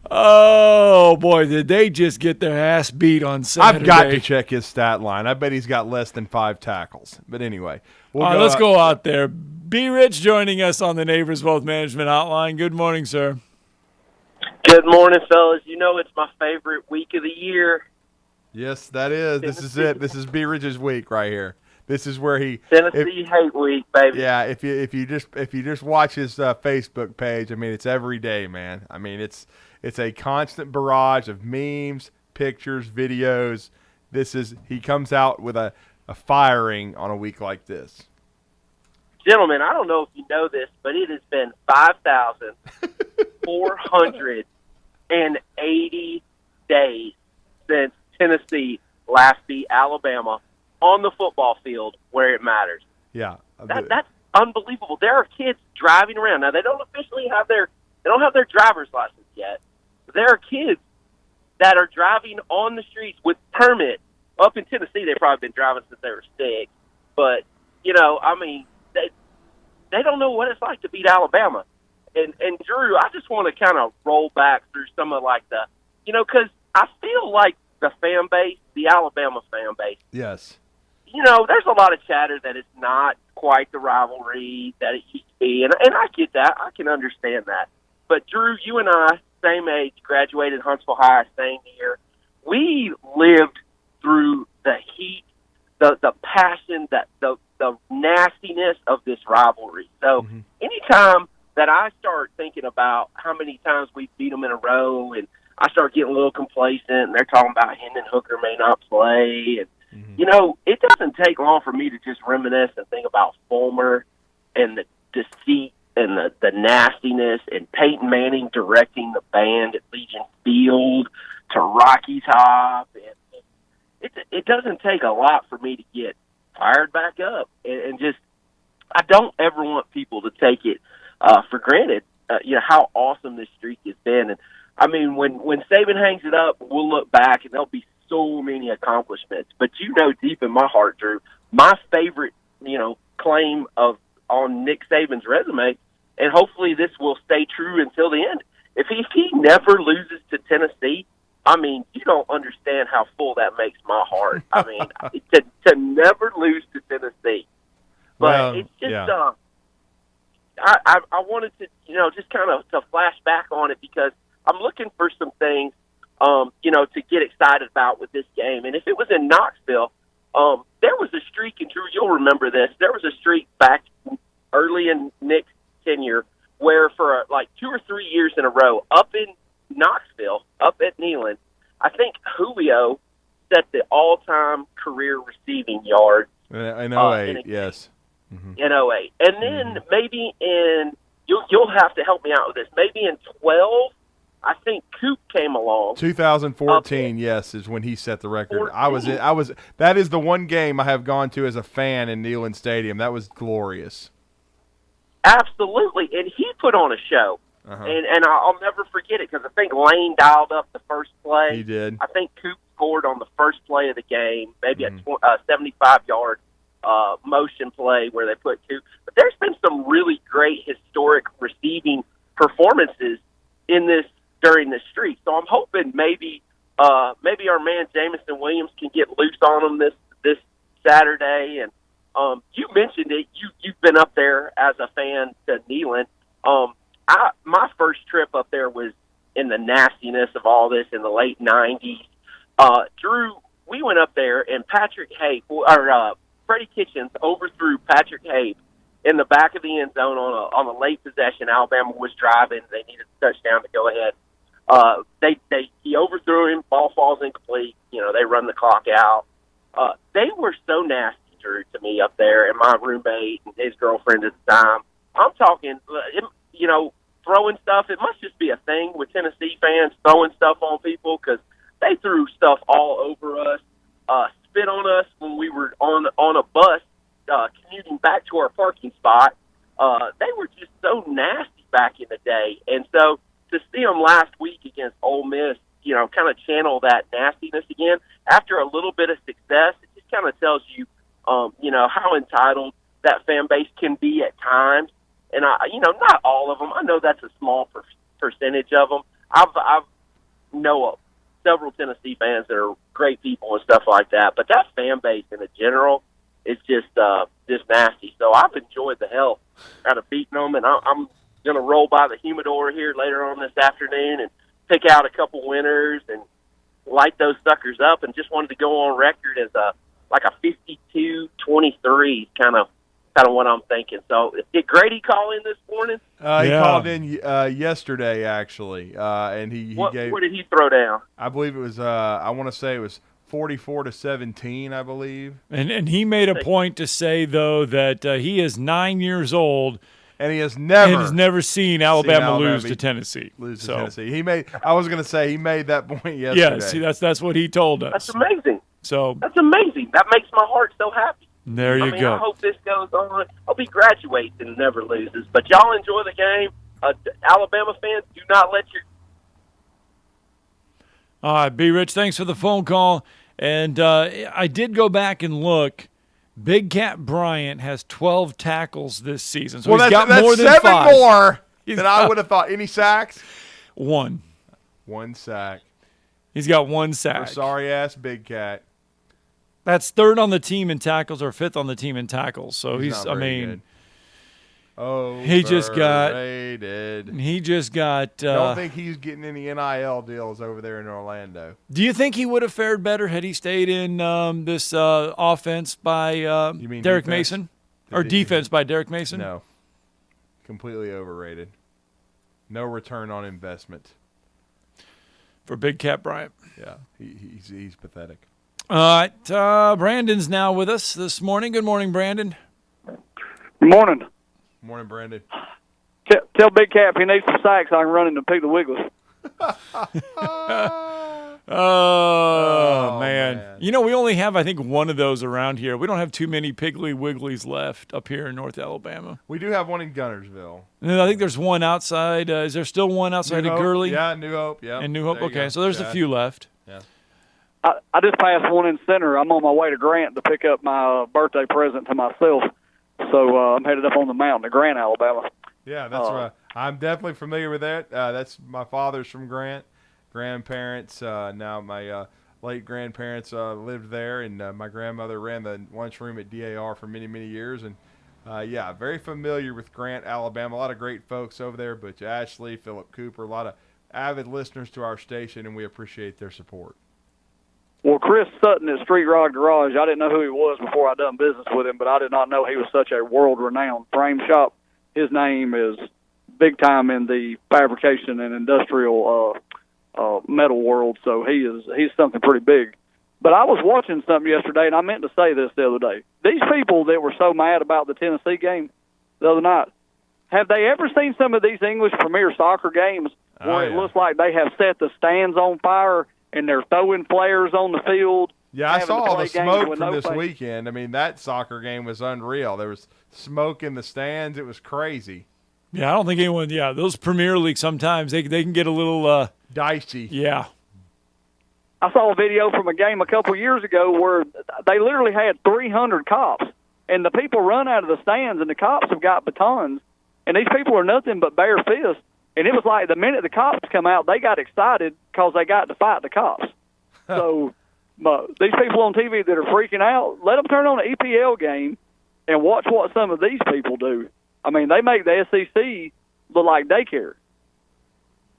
Oh, boy, did they just get their ass beat on Saturday. I've got to check his stat line. I bet he's got less than 5 tackles. But anyway. Let's go out there. B. Rich joining us on the Neighbors Wealth Management Hotline. Good morning, sir. Good morning, fellas. You know it's my favorite week of the year. Yes, that is. This is it. This is B. Rich's week right here. This is where he Tennessee hate week, baby. Yeah, if you just watch his Facebook page, I mean, it's every day, man. I mean, it's a constant barrage of memes, pictures, videos. He comes out with a firing on a week like this. Gentlemen, I don't know if you know this, but it has been 5,480 days since Tennessee last beat Alabama on the football field where it matters. Yeah, that's unbelievable. There are kids driving around now. They don't officially have their driver's license yet. There are kids that are driving on the streets with permits. Up in Tennessee, they've probably been driving since they were 6. But I mean, they don't know what it's like to beat Alabama. And Drew, I just want to kind of roll back through some of because I feel like the fan base, the Alabama fan base. Yes. There's a lot of chatter that it's not quite the rivalry that it used to be, and I get that. I can understand that. But, Drew, you and I, same age, graduated Huntsville High, same year. We lived through the heat, the passion, the nastiness of this rivalry. So anytime that I start thinking about how many times we beat them in a row and I start getting a little complacent and they're talking about Hendon Hooker may not play. And, it doesn't take long for me to just reminisce and think about Fulmer and the deceit and the nastiness and Peyton Manning directing the band at Legion Field to Rocky Top. And it doesn't take a lot for me to get fired back up. And just, I don't ever want people to take it for granted, how awesome this streak has been. And I mean, when Saban hangs it up, we'll look back and there'll be so many accomplishments. But deep in my heart, Drew, my favorite, claim on Nick Saban's resume, and hopefully this will stay true until the end. If he never loses to Tennessee, I mean, you don't understand how full that makes my heart. I mean, to never lose to Tennessee. But it's just, I wanted to, just kind of to flash back on it because I'm looking for some things, to get excited about with this game. And if it was in Knoxville, there was a streak, and Drew, you'll remember this. There was a streak back early in Nick's tenure where for 2 or 3 years in a row up in Knoxville, up at Neyland, I think Julio set the all-time career receiving yard. In 08, yes. In 08. And then maybe you'll have to help me out with this, maybe in 12, I think Coop came along. 2014, yes, is when he set the record. That is the one game I have gone to as a fan in Neyland Stadium. That was glorious. Absolutely, and he put on a show. And I'll never forget it because I think Lane dialed up the first play. He did. I think Coop scored on the first play of the game, maybe a 75-yard motion play where they put Coop. But there's been some really great historic receiving performances during this streak. So I'm hoping maybe our man Jamison Williams can get loose on them this Saturday. And you mentioned it. You've been up there as a fan to Neyland. My first trip up there was in the nastiness of all this in the late 90s. Drew, we went up there, and Freddie Kitchens overthrew Patrick Habe in the back of the end zone on a late possession. Alabama was driving. They needed a touchdown to go ahead. He overthrew him. Ball falls incomplete. They run the clock out. They were so nasty, Drew, to me up there, and my roommate and his girlfriend at the time. I'm talking, throwing stuff. It must just be a thing with Tennessee fans throwing stuff on people because they threw stuff all over us, spit on us when we were on a bus commuting back to our parking spot. They were just so nasty back in the day. And so to see them last week against Ole Miss, kind of channel that nastiness again after a little bit of success, it just kind of tells you, how entitled that fan base can be at times. And not all of them. I know that's a small percentage of them. I've know several Tennessee fans that are great people and stuff like that. But that fan base in general is just nasty. So I've enjoyed the hell out of beating them, and I'm going to roll by the humidor here later on this afternoon and pick out a couple winners and light those suckers up. And just wanted to go on record as a 52-23 kind of what I'm thinking. So did Grady call in this morning? He called in yesterday, actually, and he gave. What did he throw down? I believe it was. I want to say it was 44-17. I believe. And he made a point to say though that he is 9 years old. And he has never seen Alabama lose to Tennessee. Tennessee. I was going to say he made that point yesterday. Yeah, see, that's what he told us. That's amazing. So that's amazing. That makes my heart so happy. There you go. I hope this goes on. I hope he graduates and never loses. But y'all enjoy the game. Alabama fans, do not let your. All right, B. Rich, thanks for the phone call. And I did go back and look. Big Cat Bryant has 12 tackles this season. So he's got more than 7 5. more than I would have thought. Any sacks? 1. 1 sack. He's got 1 sack. For sorry-ass Big Cat. That's 3rd on the team in tackles or 5th on the team in tackles. So he's not very good. He just got. Don't think he's getting any NIL deals over there in Orlando. Do you think he would have fared better had he stayed in this offense by Derek Mason? Or defense by Derek Mason? No. Completely overrated. No return on investment. For Big Cat Bryant. Yeah, he's pathetic. All right, Brandon's now with us this morning. Good morning, Brandon. Good morning. Morning, Brandon. Tell Big Cat if he needs some sacks, I can run him to Piggly Wigglies. Oh, man. We only have, I think, one of those around here. We don't have too many Piggly Wigglies left up here in North Alabama. We do have one in Guntersville. And I think there's one outside. Is there still one outside of Gurley? Yeah, New Hope. Yeah. And New Hope. Okay, so there's a few left. Yeah. I just passed one in center. I'm on my way to Grant to pick up my birthday present to myself. So I'm headed up on the mountain to Grant, Alabama. Yeah, that's right. I'm definitely familiar with that. That's my father's from Grant. Grandparents, now my late grandparents lived there, and my grandmother ran the lunchroom at DAR for many, many years. And, very familiar with Grant, Alabama. A lot of great folks over there, Butch Ashley, Philip Cooper, a lot of avid listeners to our station, and we appreciate their support. Well, Chris Sutton at Street Rod Garage, I didn't know who he was before I done business with him, but I did not know he was such a world-renowned frame shop. His name is big time in the fabrication and industrial metal world, so he's something pretty big. But I was watching something yesterday, and I meant to say this the other day. These people that were so mad about the Tennessee game the other night, have they ever seen some of these English Premier Soccer games where it looks like they have set the stands on fire and they're throwing flares on the field. Yeah, I saw all the smoke from this weekend. I mean, that soccer game was unreal. There was smoke in the stands. It was crazy. Yeah, I don't think anyone – those Premier League sometimes they can get a little dicey. Yeah. I saw a video from a game a couple years ago where they literally had 300 cops, and the people run out of the stands, and the cops have got batons, and these people are nothing but bare fists. And it was like the minute the cops come out, they got excited because they got to fight the cops. So these people on TV that are freaking out, let them turn on an EPL game and watch what some of these people do. I mean, they make the SEC look like daycare.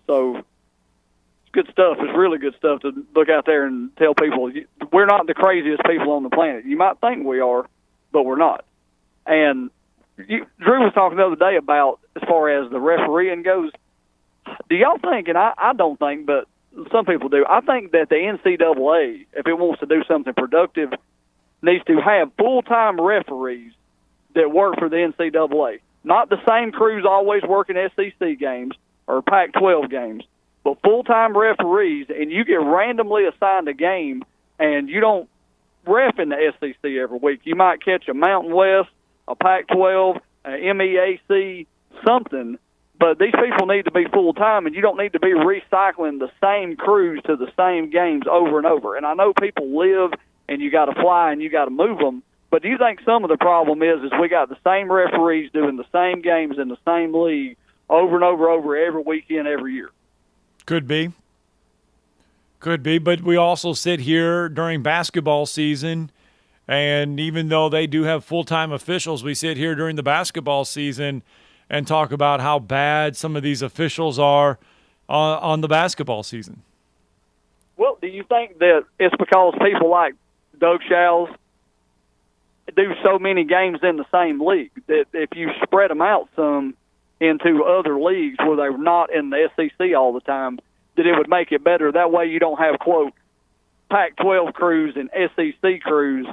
So it's good stuff. It's really good stuff to look out there and tell people we're not the craziest people on the planet. You might think we are, but we're not. And Drew was talking the other day about as far as the refereeing goes. Do y'all think, and I don't think, but some people do, I think that the NCAA, if it wants to do something productive, needs to have full-time referees that work for the NCAA. Not the same crews always working SEC games or Pac-12 games, but full-time referees, and you get randomly assigned a game, and you don't ref in the SEC every week. You might catch a Mountain West, a Pac-12, a MEAC, something, but these people need to be full-time, and you don't need to be recycling the same crews to the same games over and over. And I know people live, and you got to fly, and you got to move them, but do you think some of the problem is we got the same referees doing the same games in the same league over and over every weekend, every year? Could be. Could be, but we also sit here during basketball season, and even though they do have full-time officials, we sit here during the basketball season and talk about how bad some of these officials are on the basketball season. Well, do you think that it's because people like Doug Schals do so many games in the same league that if you spread them out some into other leagues where they're not in the SEC all the time, that it would make it better? That way you don't have, quote, Pac-12 crews and SEC crews.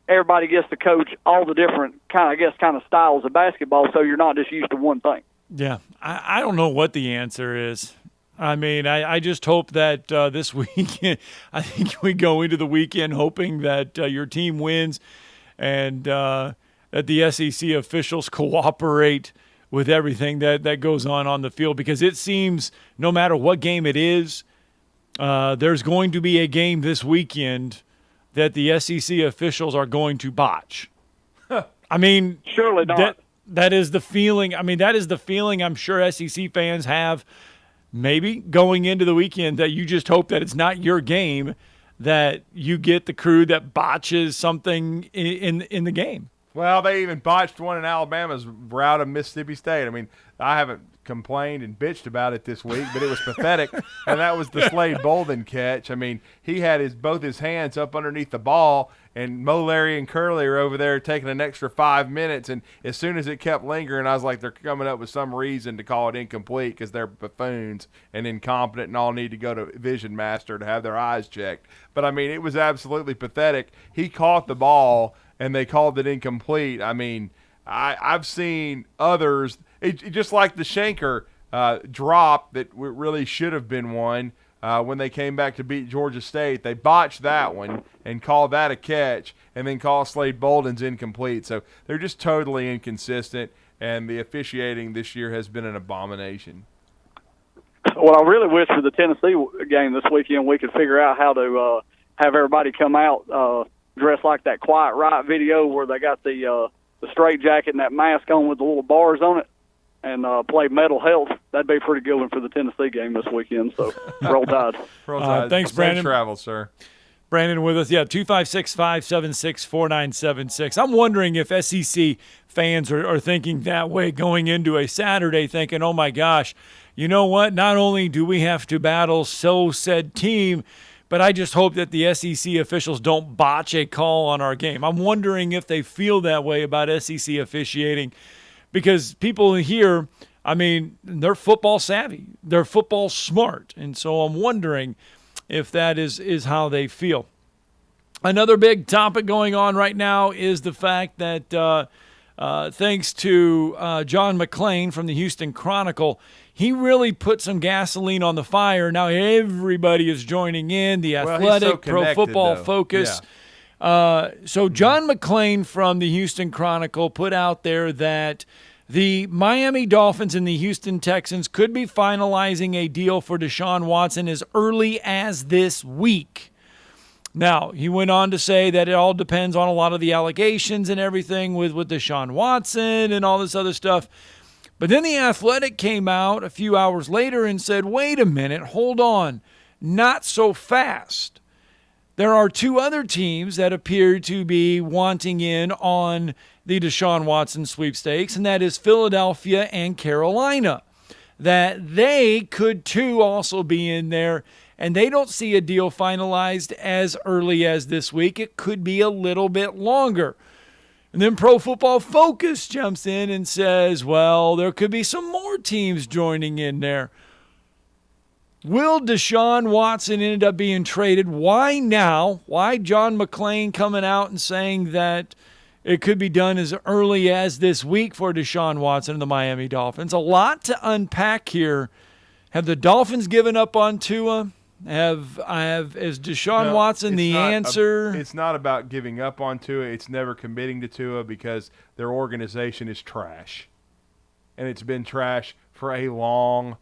Everybody gets to coach all the different kind of styles of basketball, so you're not just used to one thing. Yeah, I don't know what the answer is. I mean, I just hope that this weekend, I think we go into the weekend hoping that your team wins and that the SEC officials cooperate with everything that goes on the field, because it seems no matter what game it is, there's going to be a game this weekend that the SEC officials are going to botch. I mean, surely not. That is the feeling. I mean, that is the feeling I'm sure SEC fans have maybe going into the weekend, that you just hope that it's not your game, that you get the crew that botches something in the game. Well, they even botched one in Alabama's route of Mississippi State. I mean, I haven't complained and bitched about it this week, but it was pathetic, and that was the Slade Bolden catch. I mean, he had both his hands up underneath the ball, and Mo, Larry, and Curly are over there taking an extra 5 minutes, and as soon as it kept lingering, I was like, they're coming up with some reason to call it incomplete because they're buffoons and incompetent and all need to go to Vision Master to have their eyes checked. But, I mean, it was absolutely pathetic. He caught the ball, and they called it incomplete. I mean, I've seen others – just like the Shanker drop that really should have been one when they came back to beat Georgia State. They botched that one and called that a catch and then called Slade Bolden's incomplete. So they're just totally inconsistent, and the officiating this year has been an abomination. Well, I really wish for the Tennessee game this weekend we could figure out how to have everybody come out dressed like that Quiet Riot video where they got the straight jacket and that mask on with the little bars on it, and play Mental Health. That'd be a pretty good one for the Tennessee game this weekend. So roll Tide. Roll Tide. Thanks, Brandon. Safe travel, sir. Brandon with us. Yeah, 256-576-4976. I'm wondering if SEC fans are thinking that way going into a Saturday, thinking, oh, my gosh, you know what? Not only do we have to battle said team, but I just hope that the SEC officials don't botch a call on our game. I'm wondering if they feel that way about SEC officiating, because people here, I mean, they're football savvy. They're football smart. And so I'm wondering if that is how they feel. Another big topic going on right now is the fact that thanks to John McClain from the Houston Chronicle. He really put some gasoline on the fire. Now everybody is joining in. The Athletic, Pro Football Focus. Yeah. So John McClain from the Houston Chronicle put out there that the Miami Dolphins and the Houston Texans could be finalizing a deal for Deshaun Watson as early as this week. Now, he went on to say that it all depends on a lot of the allegations and everything with Deshaun Watson and all this other stuff. But then the Athletic came out a few hours later and said, wait a minute, hold on, not so fast. There are two other teams that appear to be wanting in on the Deshaun Watson sweepstakes, and that is Philadelphia and Carolina, that they could too also be in there, and they don't see a deal finalized as early as this week. It could be a little bit longer. And then Pro Football Focus jumps in and says, well, there could be some more teams joining in there. Will Deshaun Watson end up being traded? Why now? Why John McClain coming out and saying that it could be done as early as this week for Deshaun Watson and the Miami Dolphins? A lot to unpack here. Have the Dolphins given up on Tua? Is Deshaun Watson the answer? It's not about giving up on Tua. It's never committing to Tua because their organization is trash. And it's been trash for a long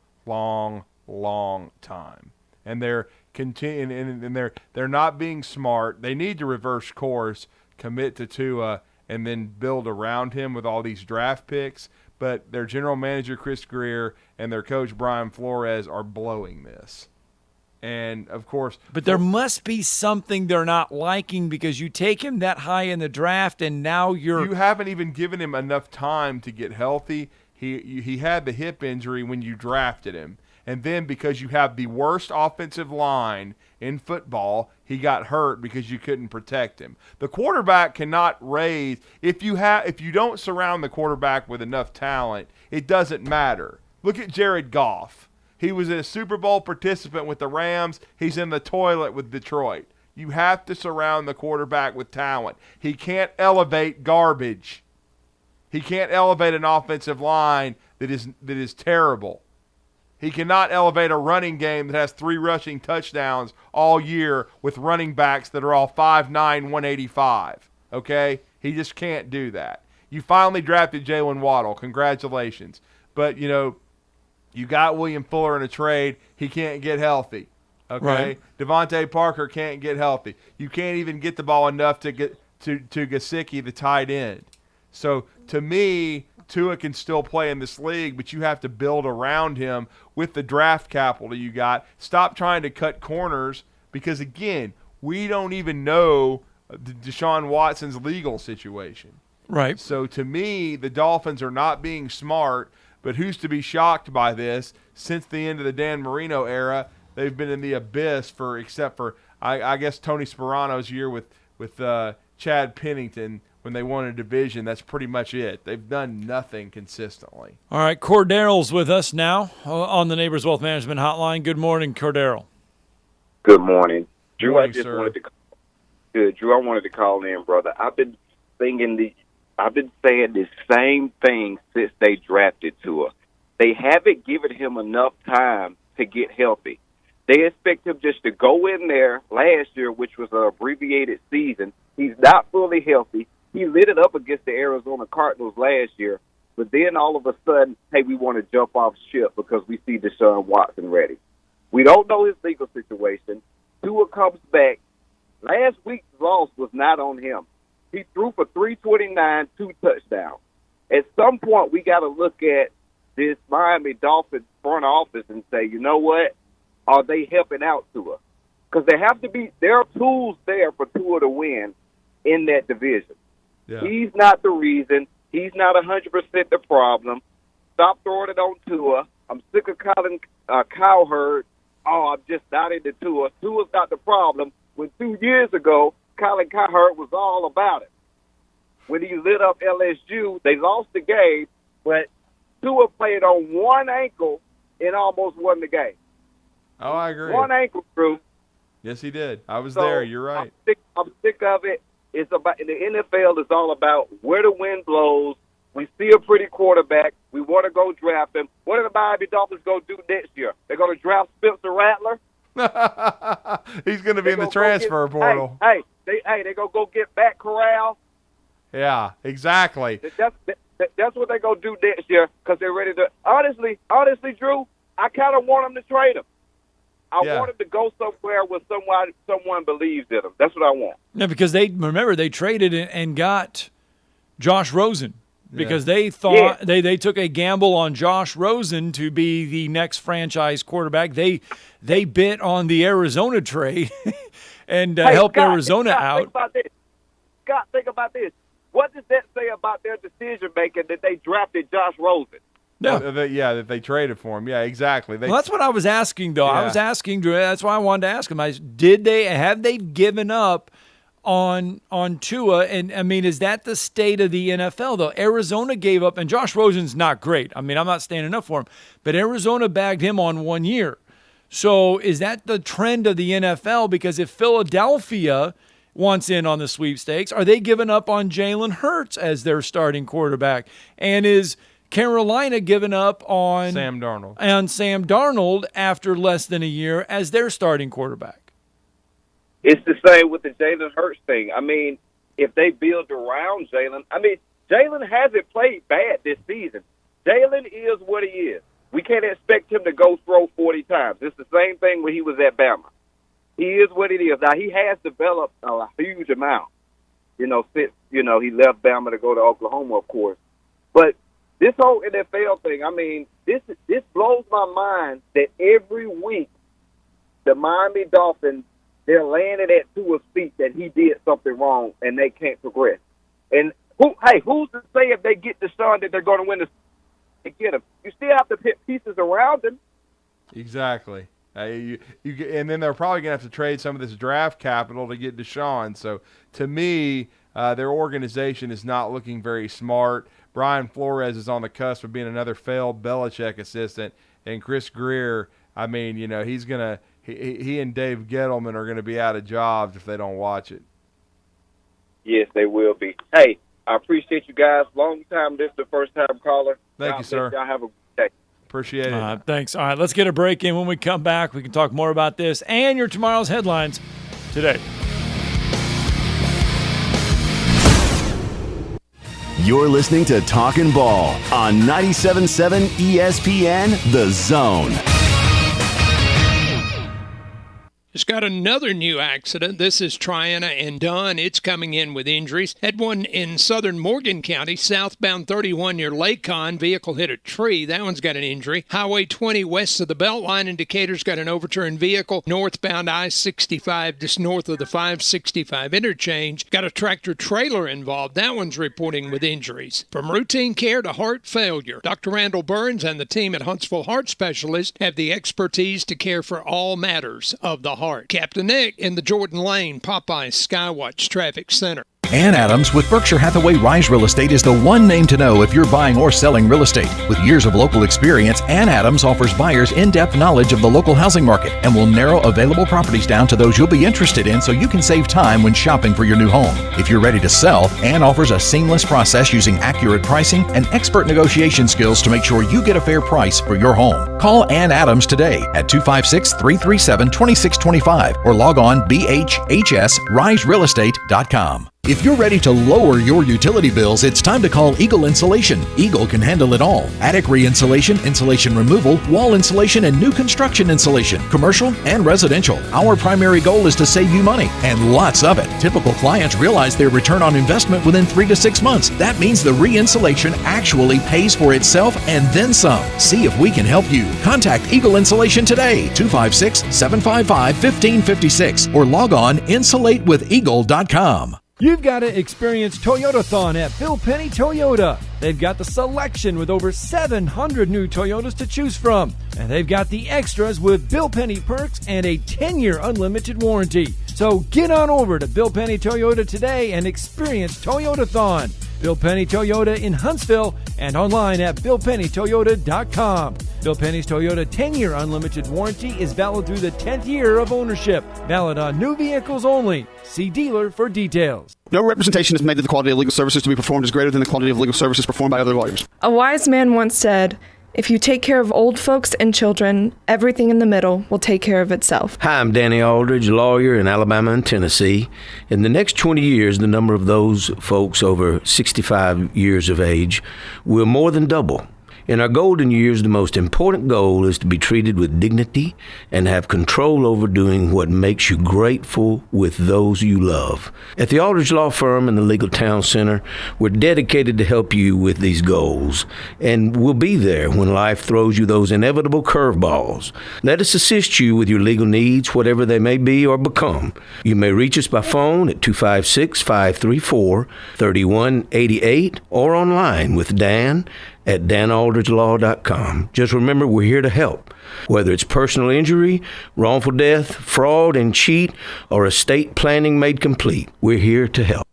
time. And they're they're not being smart. They need to reverse course, commit to Tua, and then build around him with all these draft picks. But their general manager, Chris Greer, and their coach, Brian Flores, are blowing this. And, of course... But there must be something they're not liking because you take him that high in the draft and now you're... You haven't even given him enough time to get healthy. He had the hip injury when you drafted him. And then because you have the worst offensive line in football, he got hurt because you couldn't protect him. The quarterback cannot raise... If you don't surround the quarterback with enough talent, it doesn't matter. Look at Jared Goff. He was a Super Bowl participant with the Rams. He's in the toilet with Detroit. You have to surround the quarterback with talent. He can't elevate garbage. He can't elevate an offensive line that is terrible. He cannot elevate a running game that has 3 rushing touchdowns all year with running backs that are all 5'9", 185. Okay? He just can't do that. You finally drafted Jalen Waddle. Congratulations. But, you got William Fuller in a trade. He can't get healthy. Okay? Right. Devontae Parker can't get healthy. You can't even get the ball enough to get to Gesicki, the tight end. So, to me, Tua can still play in this league, but you have to build around him with the draft capital you got. Stop trying to cut corners because, again, we don't even know Deshaun Watson's legal situation. Right. So, to me, the Dolphins are not being smart. But who's to be shocked by this? Since the end of the Dan Marino era, they've been in the abyss except for I guess Tony Sperano's year with Chad Pennington when they won a division. That's pretty much it. They've done nothing consistently. All right, Cordarrell's with us now on the Neighbors Wealth Management Hotline. Good morning, Cordarrell. Good morning, Drew. Morning, I just sir. wanted to call in, brother. I've been saying the same thing since they drafted Tua. They haven't given him enough time to get healthy. They expect him just to go in there last year, which was an abbreviated season. He's not fully healthy. He lit it up against the Arizona Cardinals last year, but then all of a sudden, hey, we want to jump off ship because we see Deshaun Watson ready. We don't know his legal situation. Tua comes back. Last week's loss was not on him. He threw for 329, 2 touchdowns. At some point, we got to look at this Miami Dolphins front office and say, you know what? Are they helping out Tua? Because there are tools there for Tua to win in that division. Yeah. He's not the reason. He's not 100% the problem. Stop throwing it on Tua. I'm sick of calling Cowherd. Oh, I'm just not into Tua. Tua's not the problem. When 2 years ago, Colin Cowherd was all about it. When he lit up LSU, they lost the game, but Tua played on one ankle and almost won the game. Oh, I agree. One ankle, Drew. Yes, he did. I was there. You're right. I'm sick of it. It's about the NFL is all about where the wind blows We see a pretty quarterback. We want to go draft him. What are the Miami Dolphins going to do next year? They're going to draft Spencer Rattler? He's going to be in the transfer portal. They're going to go get Matt Corral. Yeah, exactly. That's what they're going to do next year because they're ready to. Honestly, Drew, I kind of want them to trade him. I want him to go somewhere where someone believes in him. That's what I want. No, because they traded and got Josh Rosen. Because they thought they took a gamble on Josh Rosen to be the next franchise quarterback. They bit on the Arizona trade and helped Arizona out. Think about this. What does that say about their decision making that they drafted Josh Rosen? No. That they traded for him. Yeah, exactly. Well, that's what I was asking, though. Yeah. I was asking, Drew. That's why I wanted to ask him. Have they given up on Tua? And, I mean, is that the state of the NFL, though? Arizona gave up, and Josh Rosen's not great. I mean, I'm not standing up for him. But Arizona bagged him on 1 year. So is that the trend of the NFL? Because if Philadelphia wants in on the sweepstakes, are they giving up on Jalen Hurts as their starting quarterback? And is Carolina giving up on Sam Darnold after less than a year as their starting quarterback? It's the same with the Jalen Hurts thing. I mean, if they build around Jalen, Jalen hasn't played bad this season. Jalen is what he is. We can't expect him to go throw 40 times. It's the same thing when he was at Bama. He is what it is. Now, he has developed a huge amount, since, he left Bama to go to Oklahoma, of course. But this whole NFL thing, this blows my mind that every week the Miami Dolphins, they're landing at Tua's feet that he did something wrong and they can't progress. And who's to say if they get Deshaun that they're going to win they get him? You still have to put pieces around him. Exactly. And then they're probably going to have to trade some of this draft capital to get Deshaun. So, to me, their organization is not looking very smart. Brian Flores is on the cusp of being another failed Belichick assistant. And Chris Greer, he's going to – he and Dave Gettleman are going to be out of jobs if they don't watch it. Yes, they will be. Hey, I appreciate you guys. Long time. This is the first time caller. Thank you, sir. Y'all have a good day. Appreciate it. Thanks. All right, let's get a break in. When we come back, we can talk more about this and your tomorrow's headlines today. You're listening to Talkin Ball on 97.7 ESPN The Zone. It's got another new accident. This is Triana and Dunn. It's coming in with injuries. Had one in southern Morgan County, southbound 31 near Lake Con. Vehicle hit a tree. That one's got an injury. Highway 20 west of the Beltline in Decatur's got an overturned vehicle. Northbound I-65 just north of the 565 interchange. Got a tractor trailer involved. That one's reporting with injuries. From routine care to heart failure, Dr. Randall Burns and the team at Huntsville Heart Specialists have the expertise to care for all matters of the heart. Captain Nick in the Jordan Lane Popeye Skywatch Traffic Center. Ann Adams with Berkshire Hathaway Rise Real Estate is the one name to know if you're buying or selling real estate. With years of local experience, Ann Adams offers buyers in-depth knowledge of the local housing market and will narrow available properties down to those you'll be interested in so you can save time when shopping for your new home. If you're ready to sell, Ann offers a seamless process using accurate pricing and expert negotiation skills to make sure you get a fair price for your home. Call Ann Adams today at 256-337-2625 or log on bhhsriserealestate.com. If you're ready to lower your utility bills, it's time to call Eagle Insulation. Eagle can handle it all. Attic re-insulation, insulation removal, wall insulation, and new construction insulation, commercial and residential. Our primary goal is to save you money, and lots of it. Typical clients realize their return on investment within 3 to 6 months. That means the re-insulation actually pays for itself and then some. See if we can help you. Contact Eagle Insulation today, 256-755-1556, or log on insulatewitheagle.com. You've got to experience Toyotathon at Bill Penny Toyota. They've got the selection with over 700 new Toyotas to choose from. And they've got the extras with Bill Penny perks and a 10-year unlimited warranty. So get on over to Bill Penny Toyota today and experience Toyotathon. Bill Penny Toyota in Huntsville and online at BillPennyToyota.com. Bill Penny's Toyota 10-year unlimited warranty is valid through the 10th year of ownership. Valid on new vehicles only. See dealer for details. No representation is made that the quality of legal services to be performed is greater than the quality of legal services performed by other lawyers. A wise man once said, "If you take care of old folks and children, everything in the middle will take care of itself." Hi, I'm Danny Aldridge, lawyer in Alabama and Tennessee. In the next 20 years, the number of those folks over 65 years of age will more than double. In our golden years, the most important goal is to be treated with dignity and have control over doing what makes you grateful with those you love. At the Aldridge Law Firm and the Legal Town Center, we're dedicated to help you with these goals, and we'll be there when life throws you those inevitable curveballs. Let us assist you with your legal needs, whatever they may be or become. You may reach us by phone at 256-534-3188 or online with Dan at danaldridgelaw.com. Just remember, we're here to help. Whether it's personal injury, wrongful death, fraud and cheat, or estate planning made complete, we're here to help.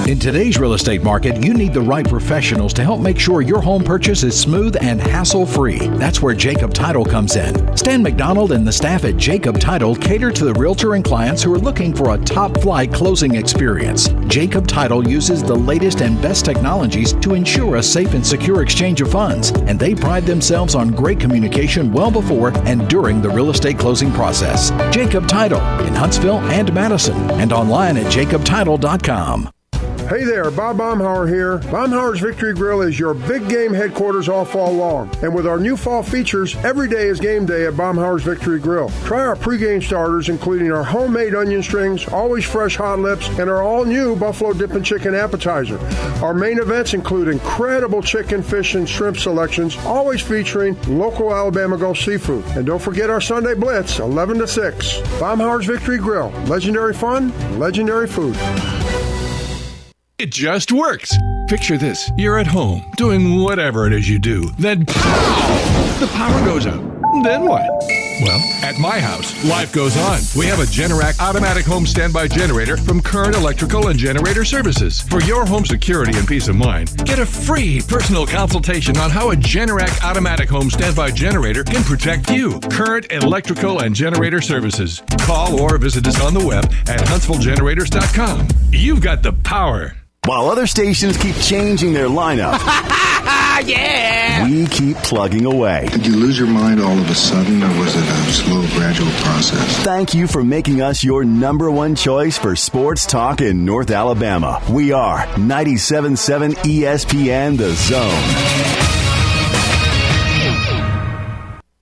In today's real estate market, you need the right professionals to help make sure your home purchase is smooth and hassle-free. That's where Jacob Title comes in. Stan McDonald and the staff at Jacob Title cater to the realtor and clients who are looking for a top-flight closing experience. Jacob Title uses the latest and best technologies to ensure a safe and secure exchange of funds, and they pride themselves on great communication well before and during the real estate closing process. Jacob Title in Huntsville and Madison, and online at jacobtitle.com. Hey there, Bob Baumhauer here. Baumhauer's Victory Grill is your big game headquarters all fall long. And with our new fall features, every day is game day at Baumhauer's Victory Grill. Try our pregame starters, including our homemade onion strings, always fresh hot lips, and our all-new Buffalo Dippin' Chicken appetizer. Our main events include incredible chicken, fish, and shrimp selections, always featuring local Alabama Gulf seafood. And don't forget our Sunday Blitz, 11 to 6. Baumhauer's Victory Grill. Legendary fun, legendary food. It just works. Picture this. You're at home, doing whatever it is you do. Then, pow! The power goes out. Then what? Well, at my house, life goes on. We have a Generac automatic home standby generator from Current Electrical and Generator Services. For your home security and peace of mind, get a free personal consultation on how a Generac automatic home standby generator can protect you. Current Electrical and Generator Services. Call or visit us on the web at huntsvillegenerators.com. You've got the power. While other stations keep changing their lineup, yeah! we keep plugging away. Did you lose your mind all of a sudden, or was it a slow, gradual process? Thank you for making us your number one choice for sports talk in North Alabama. We are 97.7 ESPN The Zone.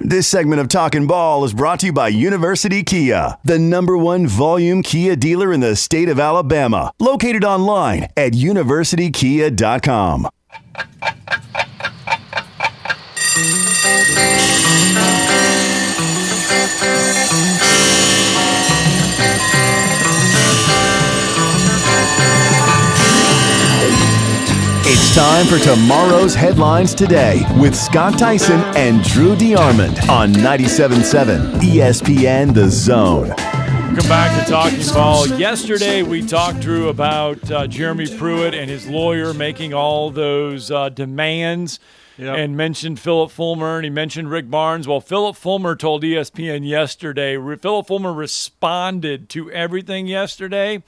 This segment of Talkin Ball is brought to you by University Kia, the #1 volume Kia dealer in the state of Alabama. Located online at universitykia.com. It's time for tomorrow's headlines today with Scott Theisen and Drew DeArmond on 97.7 ESPN The Zone. Welcome back to Talking Ball. Yesterday we talked, Drew, about Jeremy Pruitt and his lawyer making all those demands and mentioned Philip Fulmer, and he mentioned Rick Barnes. Well, Philip Fulmer told ESPN yesterday. Philip Fulmer responded to everything yesterday,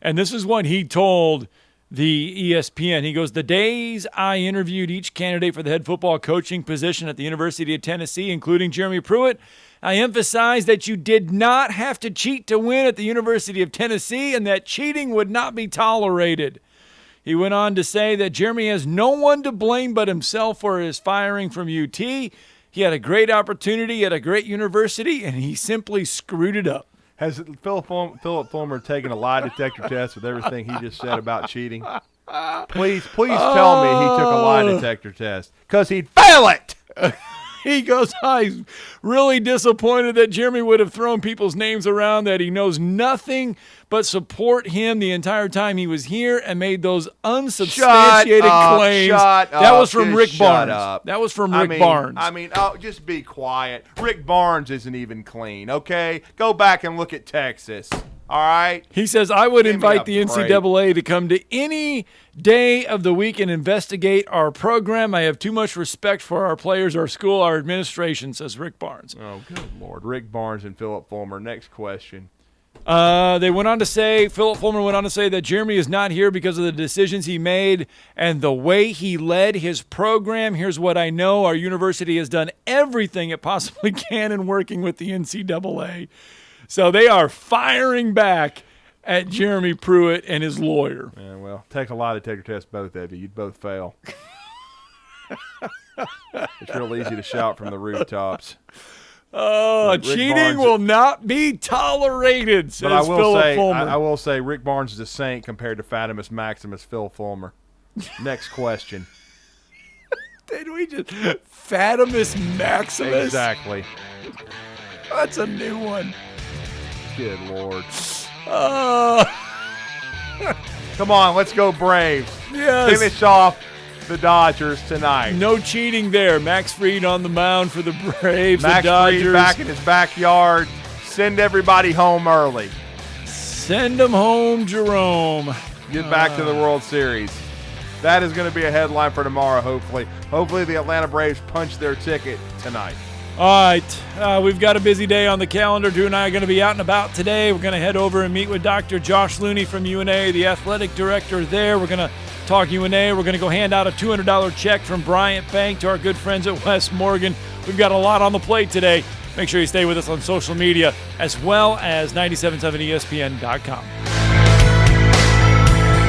and this is what he told the ESPN. He goes, "The days I interviewed each candidate for the head football coaching position at the University of Tennessee, including Jeremy Pruitt, I emphasized that you did not have to cheat to win at the University of Tennessee and that cheating would not be tolerated." He went on to say that Jeremy has no one to blame but himself for his firing from UT. He had a great opportunity at a great university, and he simply screwed it up. Has Philip Fulmer taken a lie detector test with everything he just said about cheating? Please tell me he took a lie detector test, because he'd fail it. He goes, "I'm really disappointed that Jeremy would have thrown people's names around, that he knows nothing but support him the entire time he was here and made those unsubstantiated claims." That was from Rick Barnes. That was from Rick Barnes. Just be quiet. Rick Barnes isn't even clean, okay? Go back and look at Texas. All right. He says, I would invite the break. NCAA to come to any day of the week and investigate our program. I have too much respect for our players, our school, our administration, says Rick Barnes. Oh, good Lord. Rick Barnes and Philip Fulmer. Next question. They went on to say, Philip Fulmer went on to say that Jeremy is not here because of the decisions he made and the way he led his program. Here's what I know. Our university has done everything it possibly can in working with the NCAA. So they are firing back at Jeremy Pruitt and his lawyer. Yeah, well, take a lie detector test, both of you. You'd both fail. It's real easy to shout from the rooftops. Cheating Barnes will not be tolerated, says but Philip Fulmer. I will say Rick Barnes is a saint compared to Fatimus Maximus Phil Fulmer. Next question. Did we just Fatimus Maximus? Exactly. That's a new one. Good Lord. Come on, let's go Braves. Yes. Finish off the Dodgers tonight. No cheating there. Max Fried on the mound for the Braves. Max the Dodgers Fried back in his backyard. Send everybody home early. Send them home, Jerome. Get back to the World Series. That is going to be a headline for tomorrow, hopefully. Hopefully the Atlanta Braves punch their ticket tonight. All right, we've got a busy day on the calendar. Drew and I are going to be out and about today. We're going to head over and meet with Dr. Josh Looney from UNA, the athletic director there. We're going to talk UNA. We're going to go hand out a $200 check from Bryant Bank to our good friends at West Morgan. We've got a lot on the plate today. Make sure you stay with us on social media as well as 977ESPN.com.